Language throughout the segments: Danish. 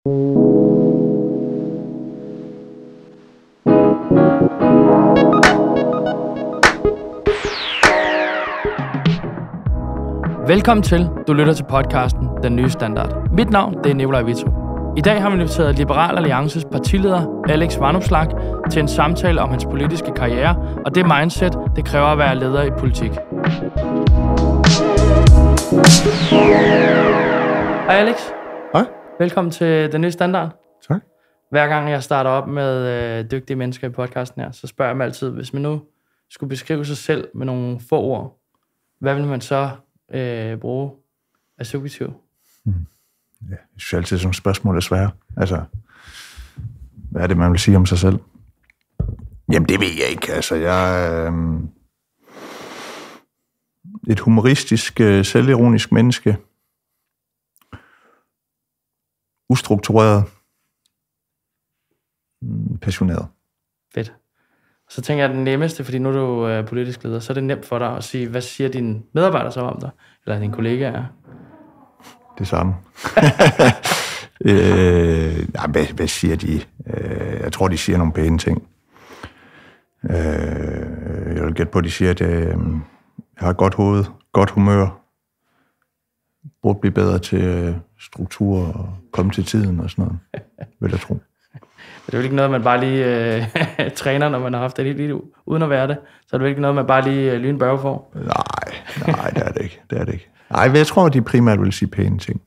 Velkommen til. Du lytter til podcasten Den Nye Standard. Mit navn det er Nikolaj Vitrup. I dag har vi inviteret Liberal Alliances partileder Alex Vanopslagh til en samtale om hans politiske karriere og det mindset, det kræver at være leder i politik. Hej Alex. Hej. Velkommen til Den Nye Standard. Tak. Hver gang jeg starter op med dygtige mennesker i podcasten her, så spørger jeg mig altid, hvis man nu skulle beskrive sig selv med nogle få ord, hvad vil man så bruge af subjektiv? Ja, jeg synes altid, at sådan nogle spørgsmål er svære. Altså, hvad er det, man vil sige om sig selv? Jamen, det ved jeg ikke. Altså, jeg er et humoristisk, selvironisk menneske. Ustruktureret. Passioneret. Fedt. Så tænker jeg, at det nemmeste, fordi nu er du politisk leder, så er det nemt for dig at sige, hvad siger dine medarbejdere så om dig? Eller dine kollegaer? Det samme. Hvad siger de? Jeg tror, de siger nogle pæne ting. Jeg vil gætte på, at de siger, at jeg har et godt hoved, godt humør, burde blive bedre til struktur og komme til tiden og sådan noget, vil jeg tro. Det er jo ikke noget, man bare lige træner, når man har haft det helt liv, uden at være det. Så er det jo ikke noget, man bare lige lynbørge får. Nej, det er det ikke. Det er det ikke. Nej, jeg tror, at de primært vil sige pæne ting.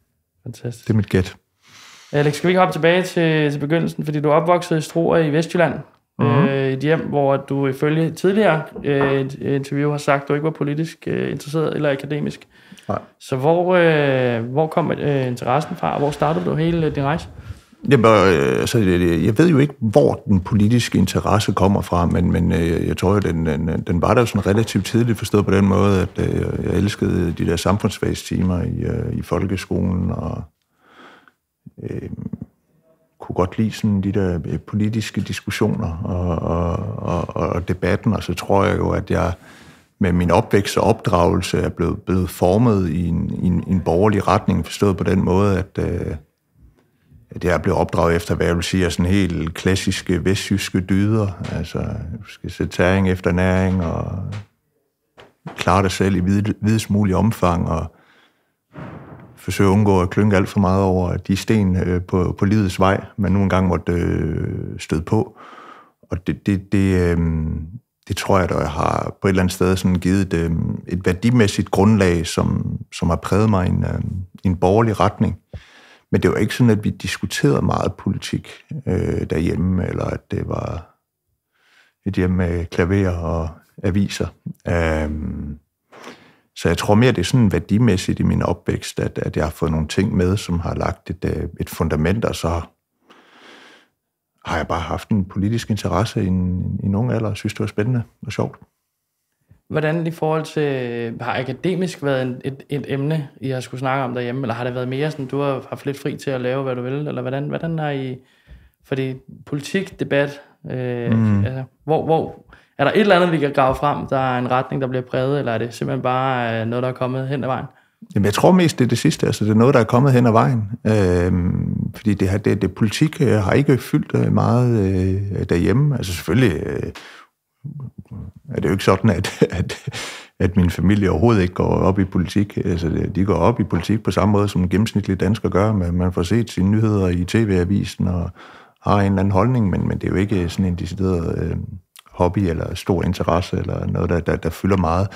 Fantastisk. Det er mit gæt. Alex, skal vi ikke hoppe tilbage til begyndelsen? Fordi du er opvokset i Struer i Vestjylland. Et hjem, hvor du ifølge tidligere interview har sagt, at du ikke var politisk interesseret eller akademisk. Nej. Så hvor kom interessen fra, og hvor startede du hele din rejse? Jamen, altså, jeg ved jo ikke, hvor den politiske interesse kommer fra, men jeg tror jo, den var der jo sådan relativt tidligt forstået på den måde, at jeg elskede de der samfundsfagstimer i folkeskolen, og kunne godt lide sådan de der politiske diskussioner og debatten, og så tror jeg jo, at jeg med min opvækst og opdragelse er blevet formet i en borgerlig retning, forstået på den måde, at jeg er blevet opdraget efter, hvad jeg vil sige, er sådan helt klassiske vestjyske dyder. Altså, du skal sætte tæring efter næring, og klare dig selv i videst mulig omfang, og forsøge at undgå at klynke alt for meget over de sten på livets vej, man nu engang måtte støde på. Og det tror jeg, der har på et eller andet sted sådan givet et værdimæssigt grundlag, som har præget mig i en borgerlig retning. Men det var ikke sådan, at vi diskuterede meget politik derhjemme, eller at det var et hjem med klaver og aviser. Så jeg tror mere, det er sådan værdimæssigt i min opvækst, at jeg har fået nogle ting med, som har lagt et fundament, og så har jeg bare haft en politisk interesse i en ung alder, og synes, det var spændende og sjovt. Hvordan i forhold til, har akademisk været et emne, I har skulle snakke om derhjemme, eller har det været mere sådan, du har haft lidt fri til at lave, hvad du vil, eller hvordan har I, fordi politik, debat, altså, hvor er der et eller andet, vi kan grave frem, der er en retning, der bliver præget, eller er det simpelthen bare noget, der er kommet hen ad vejen? Jamen, jeg tror mest, det er det sidste, altså det er noget, der er kommet hen ad vejen, fordi det politik har ikke fyldt meget derhjemme, altså selvfølgelig er det jo ikke sådan, at min familie overhovedet ikke går op i politik. Altså, de går op i politik på samme måde, som en gennemsnitlig dansker gør. Man får set sine nyheder i TV-avisen og har en eller anden holdning, men det er jo ikke sådan en decideret hobby eller stor interesse eller noget, der fylder meget.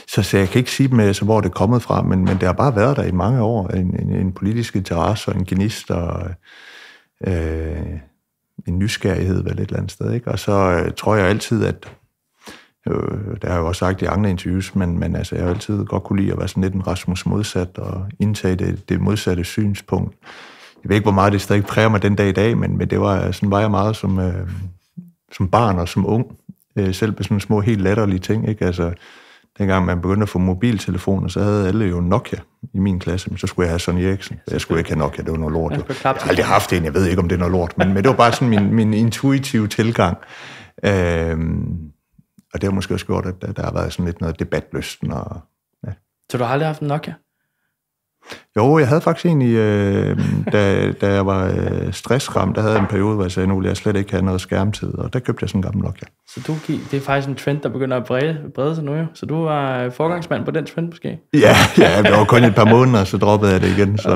Så jeg kan ikke sige med, hvor det er kommet fra, men det har bare været der i mange år. En politisk interesse og en gnist og en nysgerrighed vel et eller andet sted. Ikke? Og så tror jeg altid, at det har jeg jo også sagt i andre interviews, men altså, jeg har altid godt kunne lide at være sådan lidt en Rasmus modsat og indtage det modsatte synspunkt. Jeg ved ikke, hvor meget det stadig præger mig den dag i dag, men det var, sådan var jeg meget som barn og som ung. Selv på sådan små, helt latterlige ting. Ikke? Altså, dengang man begyndte at få mobiltelefoner, så havde alle jo Nokia i min klasse, men så skulle jeg have Sony Ericsson. Jeg skulle ikke have Nokia, det var noget lort. Jeg har aldrig haft en, jeg ved ikke, om det er noget lort, men det var bare sådan min intuitive tilgang. Og det har måske også gjort, at der har været sådan lidt noget debatlysten. Og, ja. Så du har aldrig haft en Nokia? Jo, jeg havde faktisk egentlig, da jeg var stressramt, der havde jeg en periode, hvor jeg sagde, nu vil jeg slet ikke have noget skærmtid, og der købte jeg sådan en gammel Nokia. Så det er faktisk en trend, der begynder at brede sig nu jo. Så du var forgangsmand på den trend måske? Ja, det var kun et par måneder, så droppede jeg det igen, så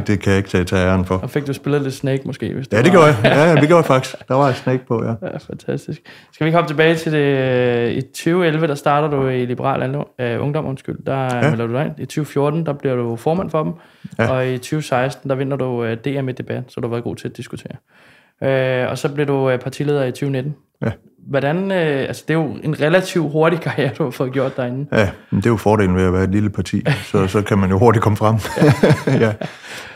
det kan jeg ikke tage æren for. Og fik du spillet lidt Snake måske? Hvis det gjorde jeg. Ja, det gjorde jeg faktisk. Der var et Snake på, ja. Ja, fantastisk. Skal vi komme tilbage til det? I 2011, der starter du i Liberal Ungdom, der melder du dig ind. I 2014, der bliver du formand for dem. Ja. Og i 2016, der vinder du DM i debat, så du har været god til at diskutere. Og så blev du partileder i 2019. Ja. Hvordan, det er jo en relativt hurtig karriere, du har fået gjort derinde. Ja, men det er jo fordelen ved at være et lille parti, så kan man jo hurtigt komme frem. Ja.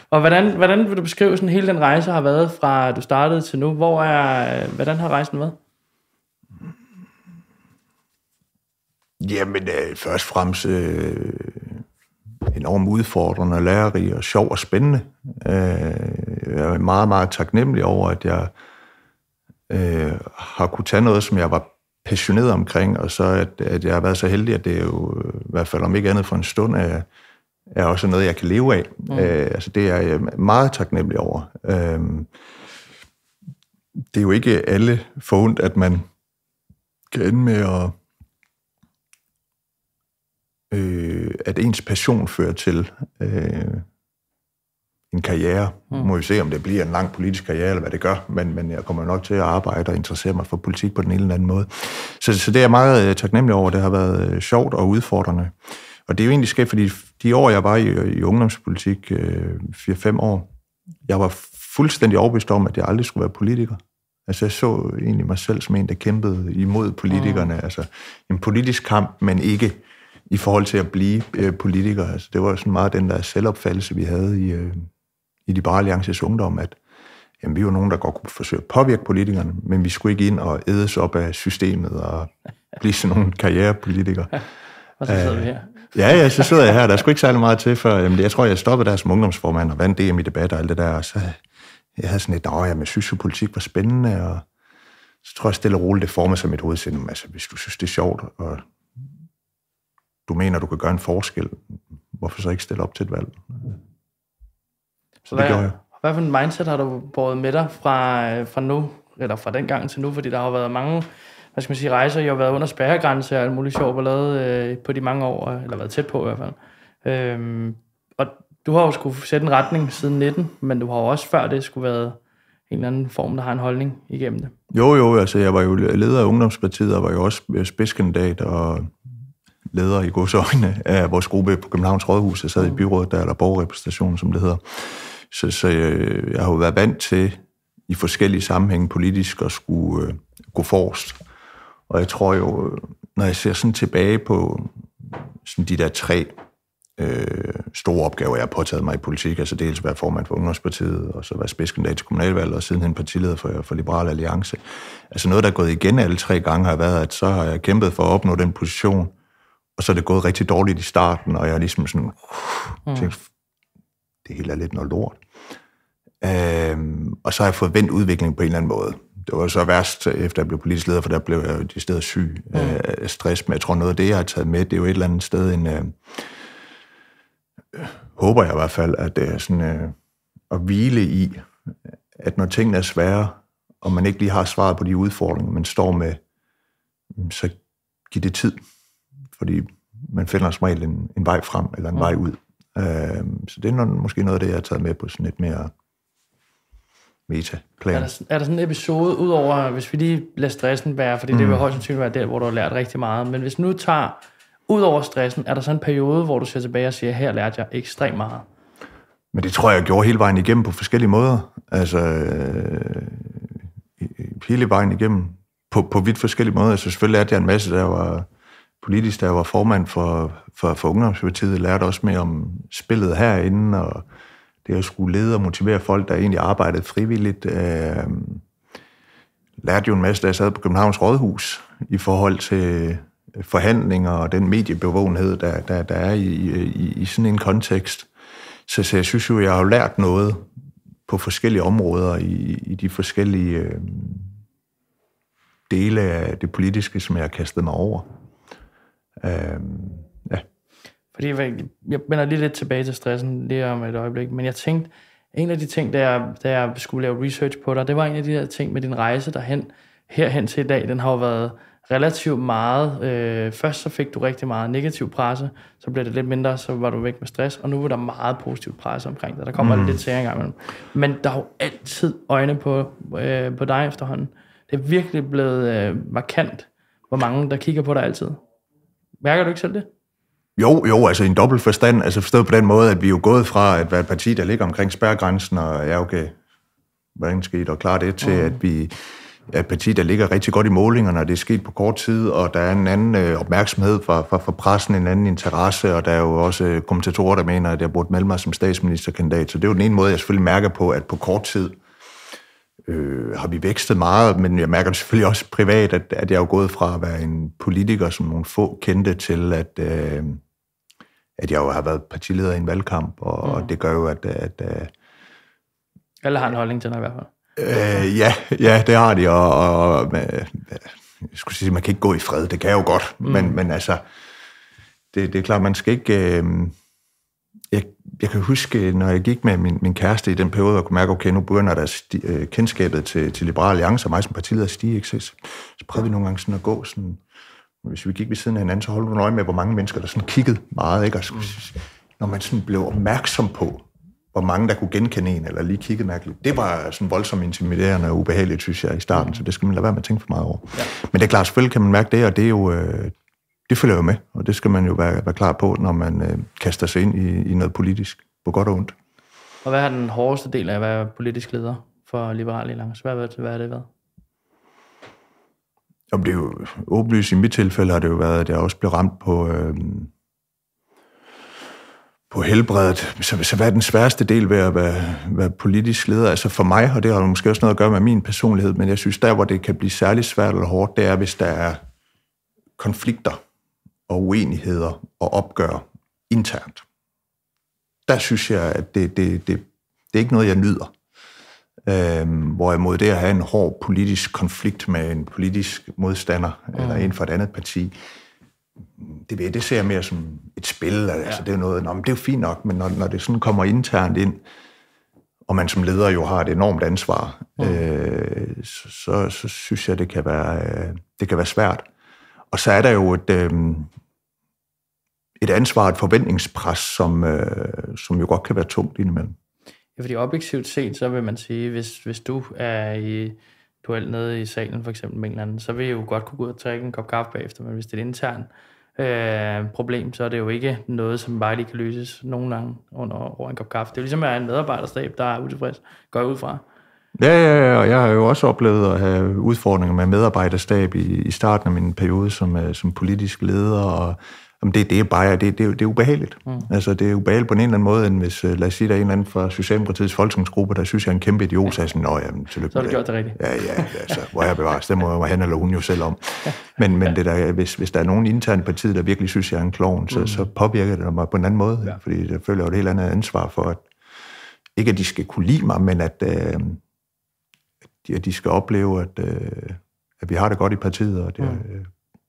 Og hvordan vil du beskrive sådan hele den rejse har været fra du startede til nu? Hvordan har rejsen været? Jamen, først og fremmest enormt udfordrende og lærerig og sjov og spændende. Jeg er meget, meget taknemmelig over, at jeg har kunne tage noget, som jeg var passioneret omkring, og så at jeg har været så heldig, at det er jo i hvert fald om ikke andet for en stund, er også noget, jeg kan leve af. Det er jeg meget taknemmelig over. Det er jo ikke alle forundt, at man kan ende med at ens passion fører til en karriere. Må vi se, om det bliver en lang politisk karriere, eller hvad det gør, men jeg kommer nok til at arbejde og interessere mig for politik på den ene eller anden måde. Så det er jeg meget taknemmelig over. Det har været sjovt og udfordrende. Og det er jo egentlig sket, fordi de år, jeg var i ungdomspolitik, 4-5 år, jeg var fuldstændig overbevist om, at jeg aldrig skulle være politiker. Altså, jeg så egentlig mig selv som en, der kæmpede imod politikerne. Altså, en politisk kamp, men ikke i forhold til at blive politiker. Altså, det var sådan meget den der selvopfattelse, vi havde i Liberal Alliances Ungdom, at jamen, vi var nogen, der godt kunne forsøge at påvirke politikerne, men vi skulle ikke ind og ædes op af systemet og blive sådan nogle karrierepolitikere. Og så sidder vi her. Ja, så sidder jeg her. Der er sgu ikke særlig meget til, for jeg tror, jeg stoppede der som ungdomsformand og vandt DM i debat og alt det der, og så jeg havde sådan et, jeg synes jo, politik var spændende, og så tror jeg stille og roligt, det former sig mit hovedsind. Altså, hvis du synes, det er sjovt, og du mener, du kan gøre en forskel, hvorfor så ikke stille op til et valg? Så det gjorde jeg. Hvad for en mindset har du båret med dig fra nu, eller fra den gang til nu? Fordi der har været mange, rejser. Jeg har været under spærregrænse og alt muligt sjovt og lavet på de mange år, eller været tæt på i hvert fald. Og du har jo skulle sætte en retning siden 19, men du har jo også før det skulle været en eller anden form, der har en holdning igennem det. Jo, altså jeg var jo leder af Ungdomspartiet, og var jo også spidskandidat og leder i godsøjne af vores gruppe på Københavns Rådhus. Jeg sad i byrådet der, eller borgerrepræsentationen, som det hedder. Så jeg har jo været vant til i forskellige sammenhænge politisk at skulle gå forrest. Og jeg tror jo, når jeg ser sådan tilbage på sådan de der 3 store opgaver, jeg har påtaget mig i politik, altså dels være formand for Ungdomspartiet, og så være spidskandidat til kommunalvalget, og sidenhen partileder for Liberal Alliance. Altså noget, der er gået igen alle 3 gange, har været, at så har jeg kæmpet for at opnå den position, og så er det gået rigtig dårligt i starten, og jeg har ligesom sådan tænkt, det hele er lidt noget lort. Og så har jeg fået vendt udviklingen på en eller anden måde. Det var så værst, efter jeg blev politisk leder, for der blev jeg jo de steder syg af stress. Men jeg tror, noget af det, jeg har taget med, det er jo et eller andet sted håber jeg i hvert fald, at det er sådan at hvile i, at når tingene er svære, og man ikke lige har svaret på de udfordringer, man står med, så giv det tid. Fordi man finder som regel en vej frem, eller en vej ud. Så det er måske noget af det, jeg har taget med på sådan lidt mere metaplan. Er der sådan en episode, udover, hvis vi lige lader stressen være, fordi det vil højst sandsynligt være der, hvor du har lært rigtig meget, men hvis nu tager, ud over stressen, er der sådan en periode, hvor du ser tilbage og siger, her lærte jeg ekstremt meget? Men det tror jeg gjorde hele vejen igennem på forskellige måder. Altså, hele vejen igennem på vidt forskellige måder. Altså, selvfølgelig lærte jeg en masse, der var politisk, der var formand for Ungdomspartiet, lærte også mere om spillet herinde, og det at skulle lede og motivere folk, der egentlig arbejdede frivilligt. Lærte jo en masse, da jeg sad på Københavns Rådhus, i forhold til forhandlinger og den mediebevågenhed, der er i sådan en kontekst. Så jeg synes jo, jeg har lært noget på forskellige områder i de forskellige dele af det politiske, som jeg har kastet mig over. Ja. Fordi jeg vender lige lidt tilbage til stressen lige om et øjeblik, men jeg tænkte, en af de ting, da jeg skulle lave research på dig, det var en af de der ting med din rejse herhen til i dag, den har jo været relativt meget. Først så fik du rigtig meget negativ presse, så blev det lidt mindre, så var du væk med stress, og nu er der meget positiv presse omkring dig. Der kommer lidt til en gang imellem. Men der er jo altid øjne på dig efterhånden. Det er virkelig blevet markant, hvor mange der kigger på dig altid. Mærker du ikke selv det? Jo, altså i en dobbelt forstand, altså forstået på den måde, at vi er jo gået fra at være et parti, der ligger omkring spærregrænsen, og ja, okay, hvordan skete og klare det, til at vi er et parti, der ligger rigtig godt i målingerne, og det er sket på kort tid, og der er en anden opmærksomhed fra pressen, en anden interesse, og der er jo også kommentatorer, der mener, at jeg burde melde mig som statsministerkandidat, så det er jo den ene måde, jeg selvfølgelig mærker på, at på kort tid har vi vækstet meget, men jeg mærker det selvfølgelig også privat, at jeg er jo gået fra at være en politiker, som nogle få kendte, til at jeg jo har været partileder i en valgkamp, og det gør jo, at alle har en holdning til dig i hvert fald. Ja, det har de, og jeg skulle sige, man kan ikke gå i fred, det kan jeg jo godt, men altså, det er klart, man skal ikke. Jeg kan huske, når jeg gik med min kæreste i den periode, og kunne mærke, okay, nu begynder der kendskabet til Liberal Alliance, og mig som partileder stige, ikke? Så prøvede vi nogle gange sådan at gå sådan, hvis vi gik ved siden af hinanden, så holdt vi øje med, hvor mange mennesker, der sådan kiggede meget, ikke? Og når man sådan blev opmærksom på, hvor mange der kunne genkende en, eller lige kiggede mærkeligt, det var sådan voldsomt intimiderende og ubehageligt, synes jeg, i starten, så det skal man lade være med at tænke for meget over. Ja. Men det er klart, selvfølgelig kan man mærke det, og det er jo, det følger jo med, og det skal man jo være klar på, når man kaster sig ind i noget politisk, på godt og ondt. Og hvad er den hårdeste del af at være politisk leder for Liberal Alliance? Hvad har det været? Jamen, det er jo åbenlyst. I mit tilfælde har det jo været, at jeg også blev ramt på helbredet. Så hvad er den sværeste del ved at være politisk leder? Altså for mig, og det har jo måske også noget at gøre med min personlighed, men jeg synes, der hvor det kan blive særligt svært eller hårdt, det er, hvis der er konflikter og uenigheder og opgør internt. Der synes jeg, at det er ikke noget, jeg nyder. Hvorimod det at have en hård politisk konflikt med en politisk modstander eller en fra et andet parti, det ser jeg mere som et spil. Altså, det er noget, det er jo fint nok, men når det sådan kommer internt ind, og man som leder jo har et enormt ansvar, så synes jeg, det kan være svært. Og så er der jo et ansvar, et forventningspres, som jo godt kan være tungt indimellem. Ja, fordi objektivt set, så vil man sige, hvis du er i duel nede i salen, for eksempel med en eller anden, så vil jeg jo godt kunne gå ud og drikke en kop kaffe bagefter, men hvis det er et internt problem, så er det jo ikke noget, som bare lige kan løses nogle gange over en kop kaffe. Det er jo ligesom at have en medarbejderstab, der er utilfreds, går jeg ud fra. Ja, og jeg har jo også oplevet at have udfordringer med medarbejderstab i starten af min periode som politisk leder, og det er ubehageligt. Altså, det er ubehageligt på en eller anden måde, end hvis, lad os sige, der er en eller anden fra Socialdemokratiets folketingsgruppe, der synes, jeg er en kæmpe idiot, så sådan, tillykke. Så har du gjort det rigtigt. Ja, altså, hvor jeg bevares, det må han eller hun jo selv om. Men det der, hvis der er nogen internt i partiet, der virkelig synes, jeg er en klovn, så påvirker det mig på en anden måde, fordi det føler jo et helt andet ansvar for, at ikke at de skal kunne lide mig, men at de skal opleve, at vi har det godt i partiet, og det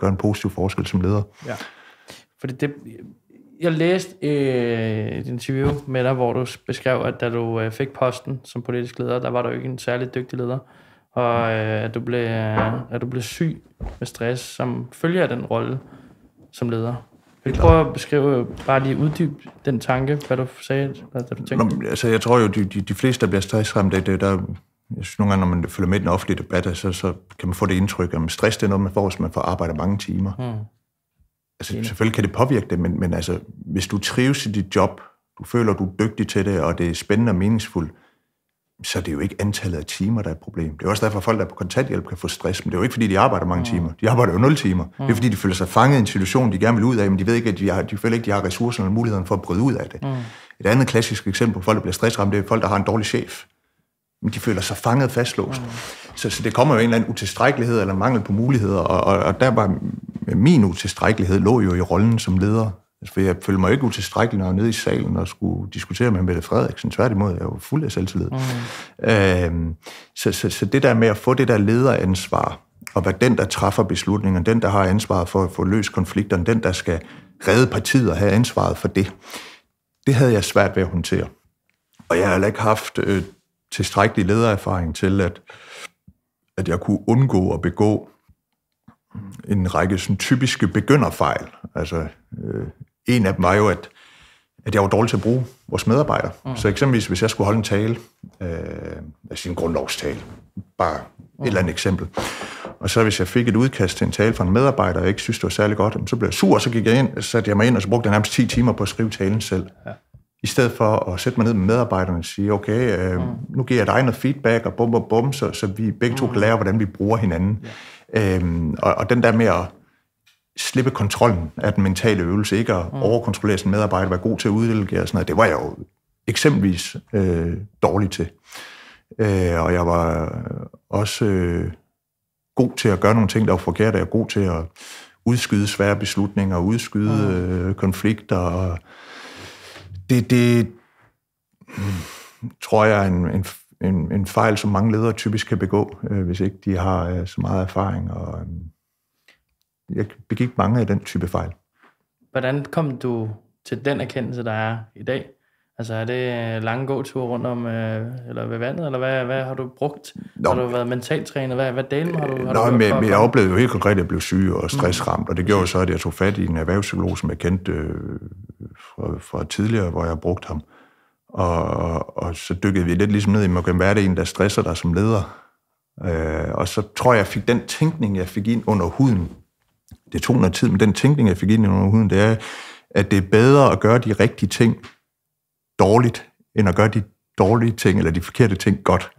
gør en positiv forskel som leder. Ja. Fordi jeg læste et interview med dig, hvor du beskrev, at da du fik posten som politisk leder, der var du ikke en særlig dygtig leder, og at du blev syg med stress, som følger af den rolle som leder. Vil du prøve at beskrive, bare lige uddybe den tanke, hvad du sagde, da du tænkte? Altså, jeg tror jo, de fleste, der bliver stressramt, jeg synes nogle gange, når man følger med i den offentlige debat, så kan man få det indtryk, at stress det er noget, man får, hvis man får arbejde mange timer. Altså, selvfølgelig kan det påvirke det, men altså, hvis du trives i dit job, du føler, du er dygtig til det, og det er spændende og meningsfuldt, så er det jo ikke antallet af timer, der er et problem. Det er også derfor, at folk, der er på kontanthjælp, kan få stress, men det er jo ikke, fordi de arbejder mange timer. De arbejder jo 0 timer. Det er, fordi de føler sig fanget i en situation, de gerne vil ud af, men de ved ikke, at de føler ikke, de har ressourcerne og muligheden for at bryde ud af det. Et andet klassisk eksempel på folk, der bliver stressramt, det er folk, der har en dårlig chef. Men de føler sig fanget fastlåst. Så det kommer jo en eller anden utilstrækkelighed eller mangel på muligheder, og der var min utilstrækkelighed lå jo i rollen som leder. For jeg følte mig ikke utilstrækkelig, når jeg var nede i salen og skulle diskutere med Mette Frederiksen. Tværtimod, jeg var fuld af selvtillid. Så det der med at få det der lederansvar, og være den, der træffer beslutninger, den, der har ansvaret for at få løst konflikterne, den, der skal redde partiet og have ansvaret for det. Det havde jeg svært ved at håndtere. Og jeg har heller ikke haft tilstrækkelig ledererfaring til, at jeg kunne undgå at begå en række sådan typiske begynderfejl. Altså, en af dem var jo, at jeg var dårlig til at bruge vores medarbejdere. Så eksempelvis, hvis jeg skulle holde en tale, en grundlovstale, bare et eller andet eksempel, og så hvis jeg fik et udkast til en tale fra en medarbejder, og jeg ikke synes, det var særlig godt, så blev jeg sur, og så gik jeg ind, satte jeg mig ind, og så brugte jeg nærmest 10 timer på at skrive talen selv. Ja. I stedet for at sætte mig ned med medarbejderne og sige, okay, nu giver jeg dig noget feedback, og bum, så vi begge to kan lære, hvordan vi bruger hinanden. Ja. Og den der med at slippe kontrollen af den mentale øvelse, ikke at overkontrollere sin medarbejder, være god til at uddelegere og sådan noget, det var jeg jo eksempelvis dårlig til. Og jeg var også god til at gøre nogle ting, der var forkerte. Jeg var god til at udskyde svære beslutninger, udskyde konflikter. Og det tror jeg er en fejl, som mange ledere typisk kan begå, hvis ikke de har så meget erfaring. Og jeg begik mange af den type fejl. Hvordan kom du til den erkendelse, der er i dag? Altså er det lange gåture rundt om, eller ved vandet, eller hvad har du brugt? Har du været mentaltræner? Hvad delen har du men jeg oplevede jo helt konkret, at jeg blev syg og stressramt, og det gjorde så, at jeg tog fat i en erhvervspsykolog, som jeg kendte fra tidligere, hvor jeg brugte ham. Og så dykkede vi lidt ligesom ned i, hvad er det en, der stresser dig som leder? Og så tror jeg fik den tænkning, jeg fik ind under huden. Det tog noget tid, men den tænkning, jeg fik ind under huden, det er, at det er bedre at gøre de rigtige ting dårligt, end at gøre de dårlige ting, eller de forkerte ting godt.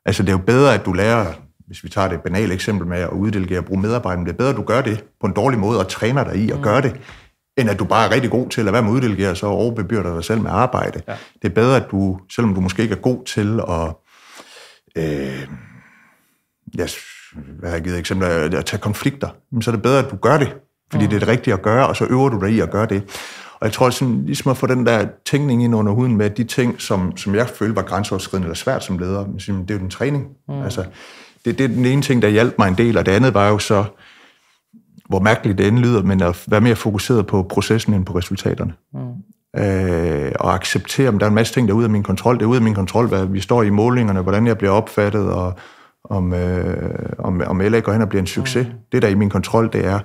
Altså, det er jo bedre, at du lærer, hvis vi tager det banale eksempel med at uddelegere og bruge medarbejdere, det er bedre, at du gør det på en dårlig måde, og træner dig i at gøre det, end at du bare er rigtig god til at lade være med at uddelegere, så overbebyrder dig selv med arbejde. Ja. Det er bedre, at du, selvom du måske ikke er god til at hvad har jeg givet eksempler, at tage konflikter, så er det bedre, at du gør det, fordi det er det rigtige at gøre, og så øver du dig i at gøre det. Og jeg tror, sådan, ligesom at få den der tænkning ind under huden med de ting, som jeg følte var grænseoverskridende eller svært som leder, det er jo den træning. Altså, det er den ene ting, der hjalp mig en del, og det andet var jo så, hvor mærkeligt det end lyder, men at være mere fokuseret på processen end på resultaterne. Og acceptere, om der er en masse ting, der er ude af min kontrol. Det er ude af min kontrol, hvad vi står i målingerne, hvordan jeg bliver opfattet, og om LA går hen og bliver en succes. Det, der er i min kontrol, det er,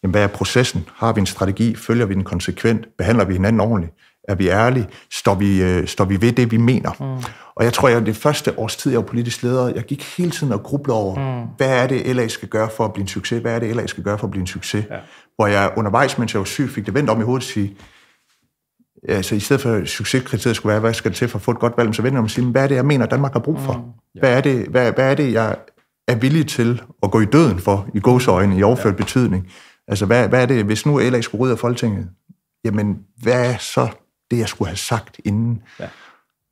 jamen, hvad er processen? Har vi en strategi? Følger vi den konsekvent? Behandler vi hinanden ordentligt? Er vi ærlige? Står vi ved det, vi mener? Og jeg tror, at det første års tid, jeg var politisk leder, jeg gik hele tiden og grublede over, hvad er det, LA skal gøre for at blive en succes? Hvad er det, LA skal gøre for at blive en succes? Ja. Hvor jeg undervejs, mens jeg var syg, fik det vendt om i hovedet og sige, altså i stedet for succeskriteriet skulle være, hvad skal det til for at få et godt valg, så vendte jeg om og sige, hvad er det, jeg mener, Danmark har brug for? Hvad er det, jeg er villig til at gå i døden for, i gåseøjne, i overført betydning? Altså, hvad er det, hvis nu LA skulle rydde af Folketinget? Jamen, hvad er så det, jeg skulle have sagt inden? Ja.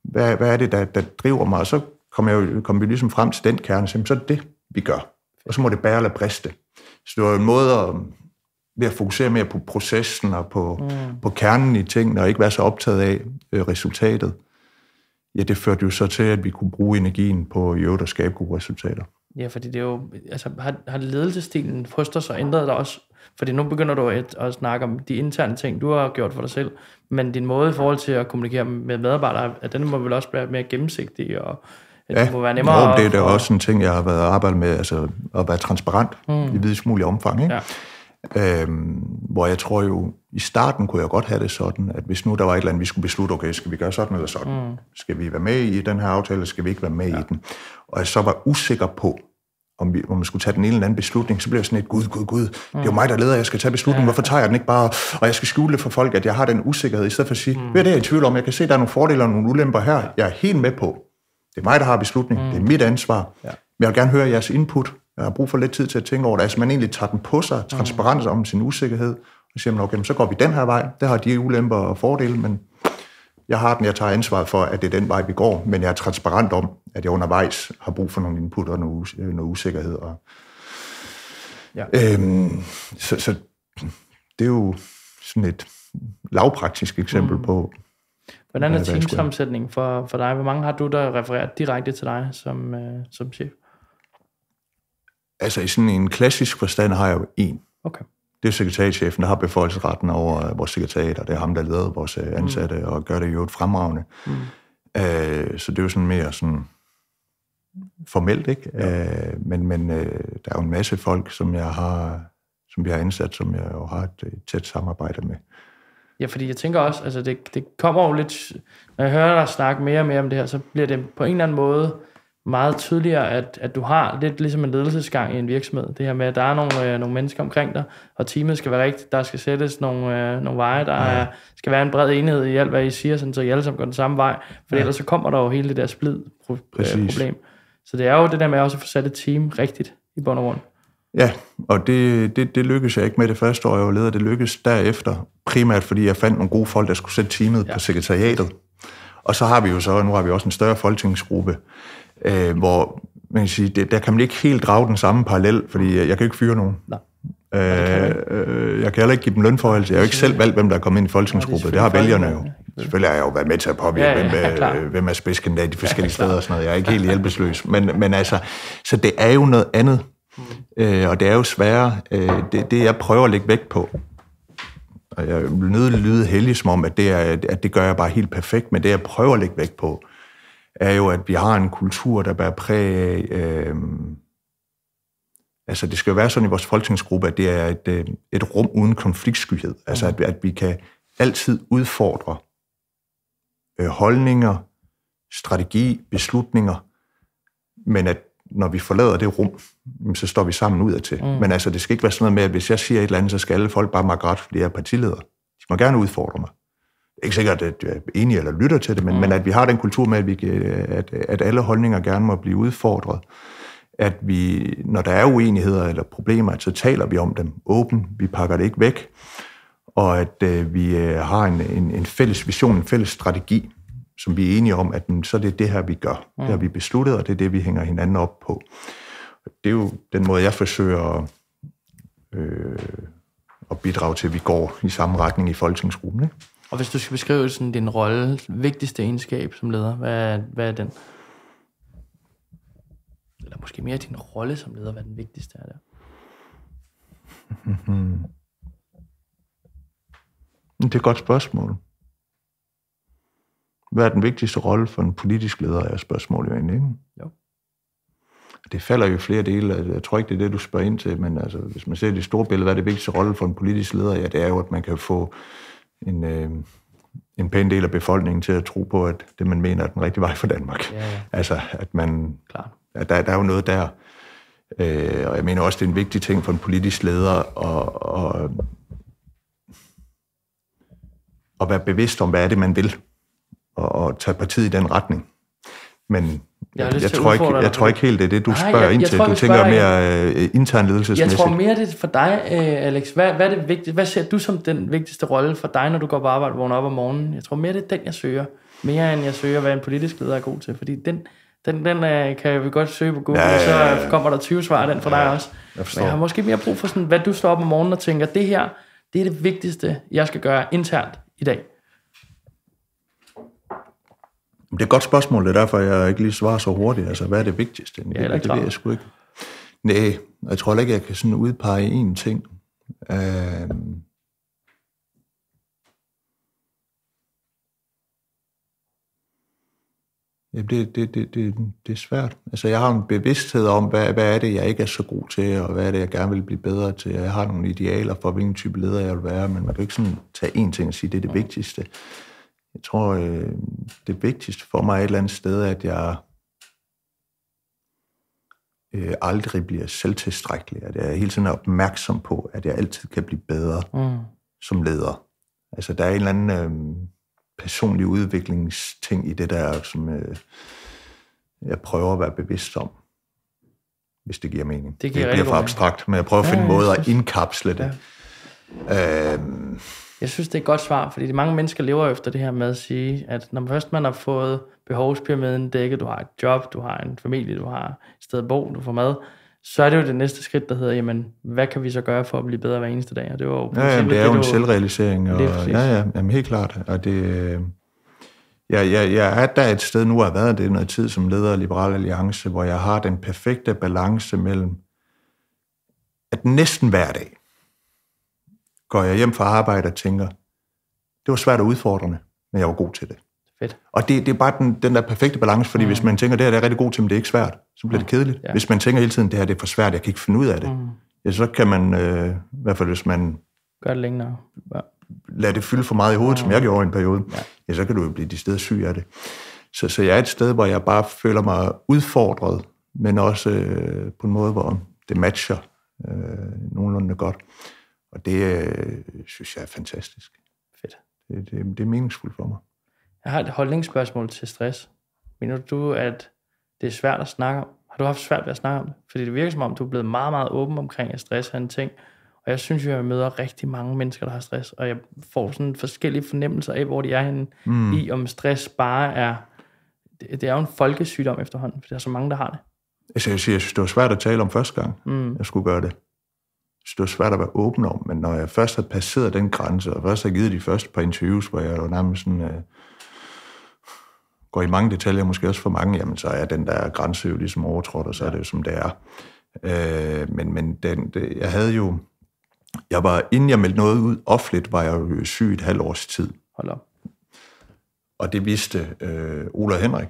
Hvad er det, der driver mig? Og så kom vi ligesom frem til den kerne, så er det det, vi gør. Og så må det bære eller briste. Så det var en måde ved at fokusere mere på processen og på kernen i tingene, og ikke være så optaget af resultatet. Ja, det førte jo så til, at vi kunne bruge energien på i øvrigt at skabe gode resultater. Ja, fordi det er jo, altså har ledelsestilen hos dig så ændret dig også? Fordi nu begynder du at snakke om de interne ting, du har gjort for dig selv, men din måde i forhold til at kommunikere med medarbejdere, at den må vel også være mere gennemsigtig, og det må være nemmere. Ja, det er også en ting, jeg har været arbejdet med, altså at være transparent i videst mulig omfang, ikke? Ja. Hvor jeg tror jo, i starten kunne jeg godt have det sådan, at hvis nu der var et eller andet, vi skulle beslutte, okay, skal vi gøre sådan eller sådan? Skal vi være med i den her aftale, eller skal vi ikke være med i den? Og jeg så var usikker på, om man skulle tage den ene eller anden beslutning, så blev jeg sådan et, gud, det er jo mig, der leder, jeg skal tage beslutningen, hvorfor tager jeg den ikke bare, og jeg skal skjule det for folk, at jeg har den usikkerhed, i stedet for at sige, hvad er det, jeg er i tvivl om, jeg kan se, der er nogle fordele og nogle ulemper her, jeg er helt med på, det er mig, der har beslutningen, det er mit ansvar, men jeg vil gerne høre jeres input, jeg har brug for lidt tid til at tænke over det, altså man egentlig tager den på sig, transparens om sin usikkerhed, og siger, okay, så går vi den her vej, der har de ulemper og fordele, men jeg har den, jeg tager ansvaret for, at det er den vej, vi går, men jeg er transparent om, at jeg undervejs har brug for nogle input og noget usikkerhed. Og, så det er jo sådan et lavpraktisk eksempel på... Hvordan er teamsammensætningen for dig? Hvor mange har du, der refererer direkte til dig som chef? Altså i sådan en klassisk forstand har jeg jo én. Okay. det er sekretariatschefen, der har beføjelsesretten over vores sekretariat, og det er ham, der leder vores ansatte, og gør det jo et fremragende. Så det er jo sådan mere sådan formelt, ikke? Ja. Men der er jo en masse folk, som vi har ansat, som jeg jo har et tæt samarbejde med. Ja, fordi jeg tænker også, altså det kommer jo lidt, når jeg hører dig snakke mere og mere om det her, så bliver det på en eller anden måde meget tydeligere, at du har lidt ligesom en ledelsesgang i en virksomhed. Det her med, at der er nogle mennesker omkring dig, og teamet skal være rigtigt, der skal sættes nogle veje, skal være en bred enhed i alt, hvad I siger, sådan, så I alle sammen går den samme vej, for ellers så kommer der jo hele det der splid-problem. Så det er jo det der med også at få sat et team rigtigt i bund og grund. Ja, og det lykkedes jeg ikke med det første år, jeg var leder. Det lykkedes derefter, primært fordi jeg fandt nogle gode folk, der skulle sætte teamet på sekretariatet. Og så har vi jo nu har vi også en større folketingsgruppe, hvor man kan sige, der kan man ikke helt drage den samme parallel, fordi jeg kan ikke fyre nogen. Nej. Jeg kan heller ikke give dem lønforhold. Jeg har jo ikke selv valgt, hvem der er kommet ind i folketingsgruppe. Det har vælgerne jo. Selvfølgelig har jeg jo været med til at påvirke, hvem er spidskandidat de forskellige steder og sådan noget. Jeg er ikke helt hjælpeløs. Men altså, så det er jo noget andet. Og det er jo sværere. Det jeg prøver at lægge vægt på, og jeg vil nødt lyde heldig som om, at det gør jeg bare helt perfekt, men det jeg prøver at lægge vægt på, er jo, at vi har en kultur, der bærer præg af... altså, det skal jo være sådan i vores folketingsgruppe, at det er et rum uden konfliktskyhed. Altså, at vi kan altid udfordre holdninger, strategi, beslutninger, men at når vi forlader det rum, så står vi sammen udadtil. Men altså, det skal ikke være sådan noget med, at hvis jeg siger et eller andet, så skal alle folk bare makke ret, fordi jeg er partileder. De må gerne udfordre mig. Det er ikke sikkert, at jeg er enig eller lytter til det, men at vi har den kultur med, at alle holdninger gerne må blive udfordret. At vi, når der er uenigheder eller problemer, så taler vi om dem åbent. Vi pakker det ikke væk. Og at vi har en fælles vision, en fælles strategi, som vi er enige om, at så er det her, vi gør. Det har vi besluttet, og det er det, vi hænger hinanden op på. Det er jo den måde, jeg forsøger at bidrage til, at vi går i samme retning i folketingsgruppen. Ikke? Og hvis du skal beskrive sådan din rolle, vigtigste egenskab som leder, hvad er den? Eller måske mere din rolle som leder, hvad den vigtigste er der? Det er et godt spørgsmål. Hvad er den vigtigste rolle for en politisk leder, er spørgsmålet jo egentlig, ikke? Jo. Det falder jo flere dele. Jeg tror ikke, det er det, du spørger ind til, men altså, hvis man ser det store billede, hvad er det vigtigste rolle for en politisk leder? Ja, det er jo, at man kan få en pæn del af befolkningen til at tro på, at det, man mener, er den rigtige vej for Danmark. Ja. Altså, at man... Klar. At der er jo noget der. Og jeg mener også, det er en vigtig ting for en politisk leder at være bevidst om, hvad er det, man vil, og tage partiet i den retning. Men jeg tror ikke helt, det er det, du spørger ind til. Du tænker mere intern ledelsesmæssigt. Jeg tror mere, det er for dig, Alex. Hvad er det vigtigt? Hvad ser du som den vigtigste rolle for dig, når du går på arbejde og vågner op om morgenen? Jeg tror mere, det er den, jeg søger. Mere end jeg søger, hvad en politisk leder er god til. Fordi den kan vi godt søge på Google, og så kommer der 20 svar den for dig også. Men jeg har måske mere brug for sådan, hvad du står op om morgenen og tænker, det her, det er det vigtigste, jeg skal gøre internt i dag. Det er et godt spørgsmål, det er derfor, jeg ikke lige svarer så hurtigt. Altså, hvad er det vigtigste? Det ved jeg sgu ikke. Nej, jeg tror ikke, jeg kan sådan udpege én ting. Det er svært. Altså, jeg har en bevidsthed om, hvad er det, jeg ikke er så god til, og hvad er det, jeg gerne vil blive bedre til. Jeg har nogle idealer for, hvilken type leder jeg vil være, men man kan ikke sådan tage én ting og sige, det er det vigtigste. Jeg tror, det vigtigste for mig er et eller andet sted, at jeg aldrig bliver selvtilstrækkelig. At jeg hele tiden er opmærksom på, at jeg altid kan blive bedre som leder. Altså, der er en eller anden personlig udviklingsting i det der, som jeg prøver at være bevidst om, hvis det giver mening. Det bliver for abstrakt, men jeg prøver at finde måder at indkapsle det. Ja. Jeg synes, det er et godt svar, fordi mange mennesker lever efter det her med at sige, at når først man har fået behovspyramiden dækket, du har et job, du har en familie, du har et sted at bo, du får mad, så er det jo det næste skridt, der hedder, jamen, hvad kan vi så gøre for at blive bedre hver eneste dag? Og det var jo det er jo en selvrealisering. Og, jamen, helt klart. Og det, jeg er der et sted nu, har været det noget tid som leder af Liberal Alliance, hvor jeg har den perfekte balance mellem, at næsten hver dag, går jeg hjem fra arbejde og tænker, det var svært og udfordrende, men jeg var god til det. Fedt. Og det er bare den der perfekte balance, fordi hvis man tænker, det her det er rigtig god til, men det er ikke svært, så bliver det kedeligt. Ja. Hvis man tænker hele tiden, det her det er for svært, jeg kan ikke finde ud af det, ja, så kan man, i hvert fald hvis man gør det længere. Ja. Lad det fylde for meget i hovedet, som jeg gjorde i en periode, ja, så kan du jo blive de steder syg af det. Så jeg er et sted, hvor jeg bare føler mig udfordret, men også på en måde, hvor det matcher nogenlunde godt. Og det synes jeg er fantastisk. Fedt. Det er meningsfuldt for mig. Jeg har et holdningsspørgsmål til stress. Mener du, at det er svært at snakke om? Har du haft svært ved at snakke om det? Fordi det virker som om, du er blevet meget, meget åben omkring, at stress er en ting. Og jeg synes jo, jeg møder rigtig mange mennesker, der har stress. Og jeg får sådan forskellige fornemmelser af, hvor de er henne i, om stress bare er... Det er jo en folkesygdom efterhånden, for der er så mange, der har det. Altså jeg synes, det var svært at tale om første gang, jeg skulle gøre det. Det var svært at være åben om, men når jeg først havde passeret den grænse, og først havde givet de første par interviews, hvor jeg jo nærmest sådan, går i mange detaljer, måske også for mange, jamen så er den der grænse jo ligesom overtrådt, og så er det jo som det er. Jeg havde jo... inden jeg meldte noget ud offentligt, var jeg jo syg et halvt års tid. Hold op. Og det vidste Ole og Henrik,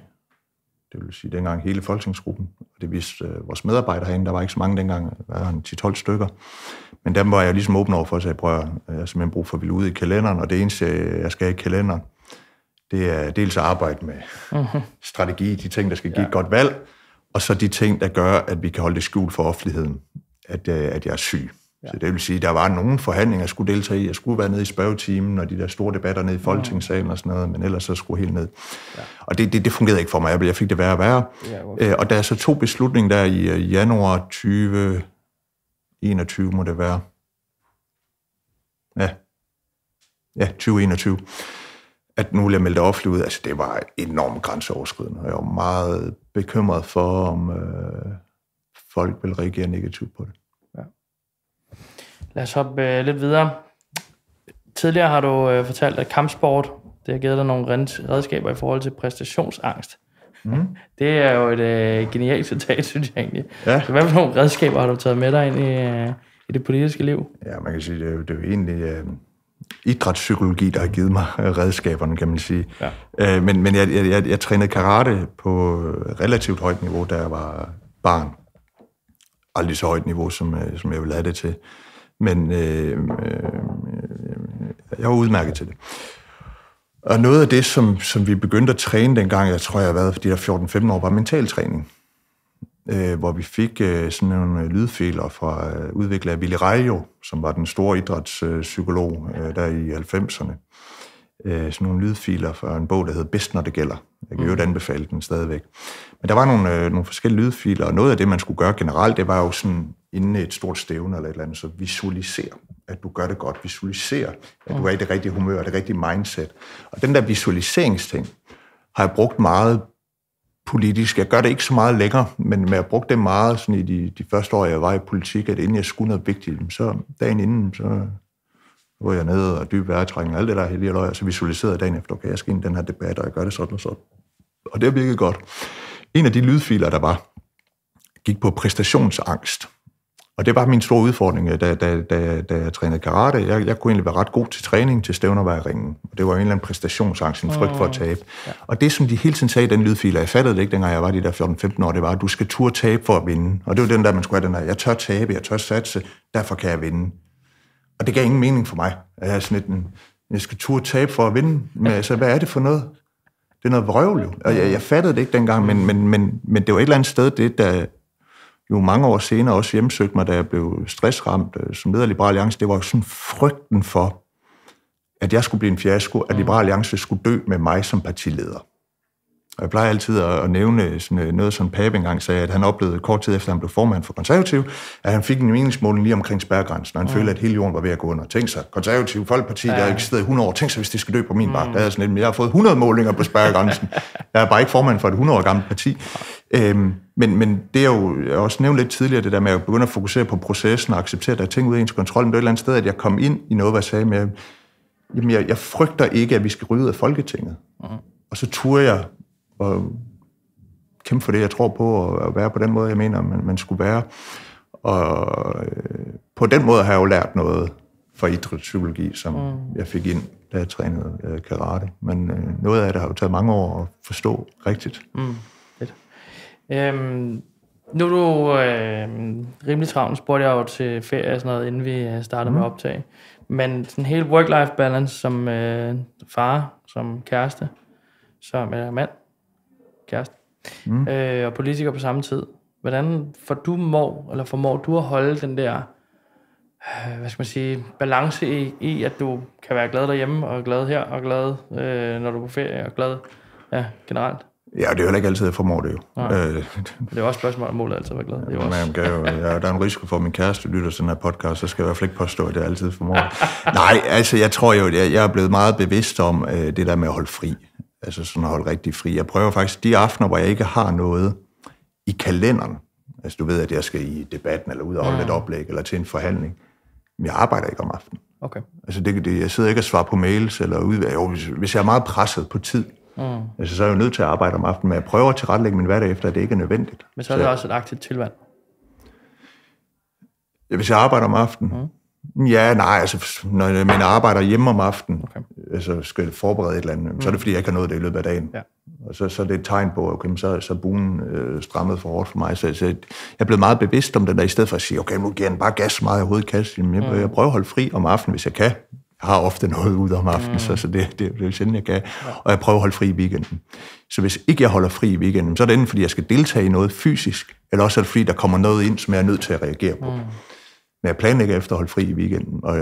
det vil sige dengang hele folketingsgruppen, og det vidste vores medarbejdere herinde, der var ikke så mange dengang, der var 10-12 stykker, men dem var jeg ligesom åben over for, at jeg prøver, jeg har simpelthen brug for at ville ud i kalenderen, og det eneste, jeg skal i kalenderen, det er dels at arbejde med strategi, de ting, der skal give et godt valg, og så de ting, der gør, at vi kan holde det skjult for offentligheden, at jeg er syg. Ja. Så det vil sige, at der var nogle forhandlinger, jeg skulle deltage i. Jeg skulle være nede i spørgetimen, og de der store debatter nede i Folketingssalen og sådan noget, men ellers så skulle helt ned. Ja. Og det fungerede ikke for mig. Jeg fik det værre og værre. Ja, og da jeg så tog beslutningen der i januar 2021, må det være. Ja, 2021. At nu ville jeg melde det offentligt ud. Altså, det var enormt grænseoverskridende, og jeg var meget bekymret for, om folk ville reagere negativt på det. Lad os hoppe lidt videre. Tidligere har du fortalt, at kampsport, det har givet dig nogle redskaber i forhold til præstationsangst. Det er jo et genialt citat, synes jeg egentlig. Ja. Så hvad for nogle redskaber har du taget med dig ind i det politiske liv? Ja, man kan sige, det er jo egentlig idrætspsykologi, der har givet mig redskaberne, kan man sige. Ja. Men jeg trænede karate på relativt højt niveau, da jeg var barn. Aldrig så højt niveau, som jeg ville have det til. Men jeg var udmærket til det. Og noget af det, som vi begyndte at træne dengang, jeg tror, jeg har været for de der 14-15 år, var mentaltræning. Hvor vi fik sådan nogle lydfiler fra udvikler af Willy Rejo, som var den store idrætspsykolog der i 90'erne. Sådan nogle lydfiler fra en bog, der hed Bedst, når det gælder. Jeg kan jo anbefale den stadigvæk. Men der var nogle forskellige lydfiler, og noget af det, man skulle gøre generelt, det var jo sådan, inden et stort stævne eller et eller andet, så visualisere, at du gør det godt. Visualisere, at du er i det rigtige humør, det rigtige mindset. Og den der visualiseringsting har jeg brugt meget politisk. Jeg gør det ikke så meget længere, men jeg brugte det meget sådan i de første år, jeg var i politik, at inden jeg skulle noget vigtigt, så dagen inden, så var jeg nede og dyb vejrtrækning og alt det der heldige løg, og så visualiserede jeg dagen efter, okay, jeg skal ind i den her debat, og jeg gør det sådan og sådan. Og det virkede godt. En af de lydfiler, der var, gik på præstationsangst. Og det var min store udfordring, da jeg trænede karate. Jeg kunne egentlig være ret god til træning, til stævner var i ringen. Og det var en eller anden præstationsangst, en frygt for at tabe. Ja. Og det, som de hele tiden sagde i den lydfil, jeg fattede det ikke, dengang jeg var de der 14-15 år, det var, at du skal turde tabe for at vinde. Og det var den der, man skulle have den der, jeg tør tabe, jeg tør satse, derfor kan jeg vinde. Og det gav ingen mening for mig. Jeg skal turde tabe for at vinde. Men altså, hvad er det for noget? Det er noget vrøvl jo. Og jeg fattede det ikke dengang, men det var et eller andet sted, det der jo mange år senere også hjemsøgte mig, da jeg blev stressramt som leder af Liberal Alliance. Det var jo sådan frygten for, at jeg skulle blive en fiasko, at Liberal Alliance skulle dø med mig som partileder. Og jeg plejer altid at nævne sådan noget, som Pape engang sagde, at han oplevede kort tid efter, han blev formand for Konservativ, at han fik en meningsmåling lige omkring spærregrænsen, og han følte, at hele jorden var ved at gå under. Tænk sig, Konservativ Folkeparti, der har eksisteret i 100 år, tænk sig, hvis det skal dø på min vagt. Der er sådan lidt, men jeg har fået 100 målinger på spærregrænsen. Jeg er bare ikke formand for et 100 år gammelt parti. Men det er jo, jeg har også nævnt lidt tidligere, det der med at begynde at fokusere på processen og acceptere, at der er ting ud af ens kontrol, men det er et eller andet sted, at jeg kom ind i noget, hvad jeg sagde med, jamen jeg frygter ikke, at vi skal ryge ud af Folketinget. Og så turde jeg og kæmpe for det, jeg tror på, at være på den måde, jeg mener, man skulle være. Og på den måde har jeg jo lært noget for idrætspsykologi, som jeg fik ind, da jeg trænede karate. Men noget af det har jo taget mange år at forstå rigtigt. Fedt. Nu er du rimelig travlt, spurgte jeg jo til ferie og sådan noget, inden vi startede med optag. Men sådan hele work-life balance som far, som kæreste, som mand, kæreste, og politiker på samme tid. Hvordan formår du at holde den der, hvad skal man sige, balance i, at du kan være glad derhjemme, og glad her, og glad, når du er på ferie, og glad generelt? Ja, det er jo ikke altid, jeg formår det jo. Det er også et spørgsmål, om målet altid at være glad. Det er der er en risiko for, at min kæreste lytter til den her podcast, så skal jeg i hvert fald ikke påstå, at det altid formår. Nej, altså jeg tror jo, jeg er blevet meget bevidst om det der med at holde fri. Altså sådan at holde rigtig fri. Jeg prøver faktisk de aftener, hvor jeg ikke har noget i kalenderen. Altså du ved, at jeg skal i debatten, eller ud og holde et oplæg, eller til en forhandling. Men jeg arbejder ikke om aftenen. Okay. Altså jeg sidder ikke og svarer på mails, eller hvis jeg er meget presset på tid, altså, så er jeg jo nødt til at arbejde om aftenen, men jeg prøver at tilrettelægge min hverdag efter, at det ikke er nødvendigt. Men så er det også et aktivt tilvalg? Ja, hvis jeg arbejder om aftenen? Ja, nej, altså når jeg arbejder hjemme om aftenen, altså skal jeg forberede et eller andet, så er det fordi, jeg ikke har nået det i løbet af dagen. Ja. Og så er det et tegn på, okay, så er buen strammet for hårdt for mig. Så jeg er blevet meget bevidst om den der, i stedet for at sige, okay, nu giver den bare gas så meget, jeg overhovedet kan. Jeg prøver at holde fri om aftenen, hvis jeg kan. Jeg har ofte noget ude om aftenen, så det er jo sjældent, jeg kan. Og jeg prøver at holde fri i weekenden. Så hvis ikke jeg holder fri i weekenden, så er det enten, fordi jeg skal deltage i noget fysisk, eller også er det, fordi der kommer noget ind, som jeg er nødt til at reagere på. Men jeg planlægger efter at holde fri i weekenden, og